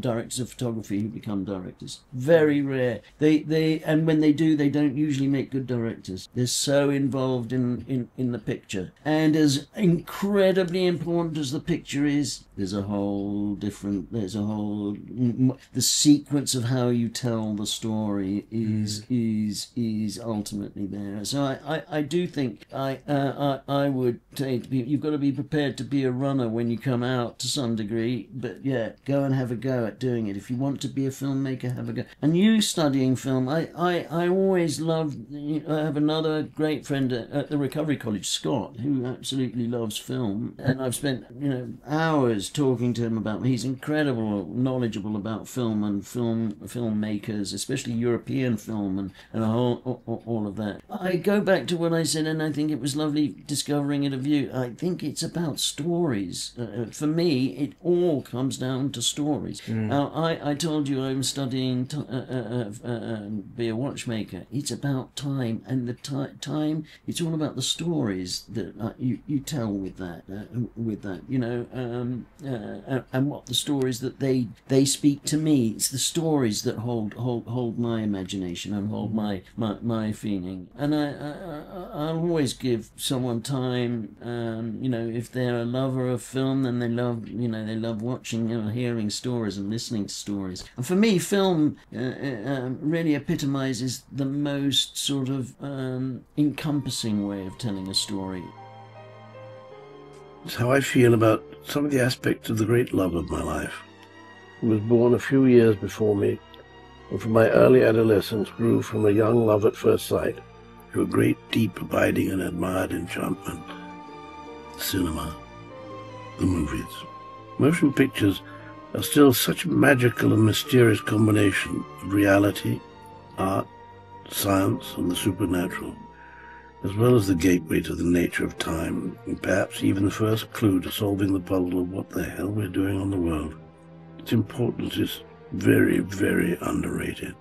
directors of photography who become directors. Very rare. And when they do, they don't usually make good directors. They're so involved in the picture. And as incredibly important as the picture is, the sequence of how you tell the story is ultimately there. So I do think I would say you've got to be prepared to be a runner when you come out to some degree, but yeah, go and have a go at doing it. If you want to be a filmmaker, have a go. And you studying film, I always loved, I have another great friend at the Recovery College, Scott, who absolutely loves film, and I've spent hours talking to him about, he's incredible, knowledgeable about film and filmmakers, especially European film and all of that. I go back to what I said, and I think it was lovely discovering it of you. I think it's about stories. For me, it all comes down to stories. Now, I told you I'm studying be a watchmaker. It's about time, and the time. It's all about the stories that you tell with that. And what the stories that they speak to me. It's the stories that hold my imagination and hold my feeling. And I'll always give someone time. If they're a lover of film, then they love watching and hearing stories and listening to stories. And for me, film really epitomizes the most sort of encompassing way of telling a story. It's how I feel about some of the aspects of the great love of my life, who was born a few years before me, and from my early adolescence grew from a young love at first sight to a great, deep, abiding and admired enchantment. The cinema, the movies. Motion pictures are still such a magical and mysterious combination of reality, art, science, and the supernatural, as well as the gateway to the nature of time, and perhaps even the first clue to solving the puzzle of what the hell we're doing on the world. Its importance is very, very underrated.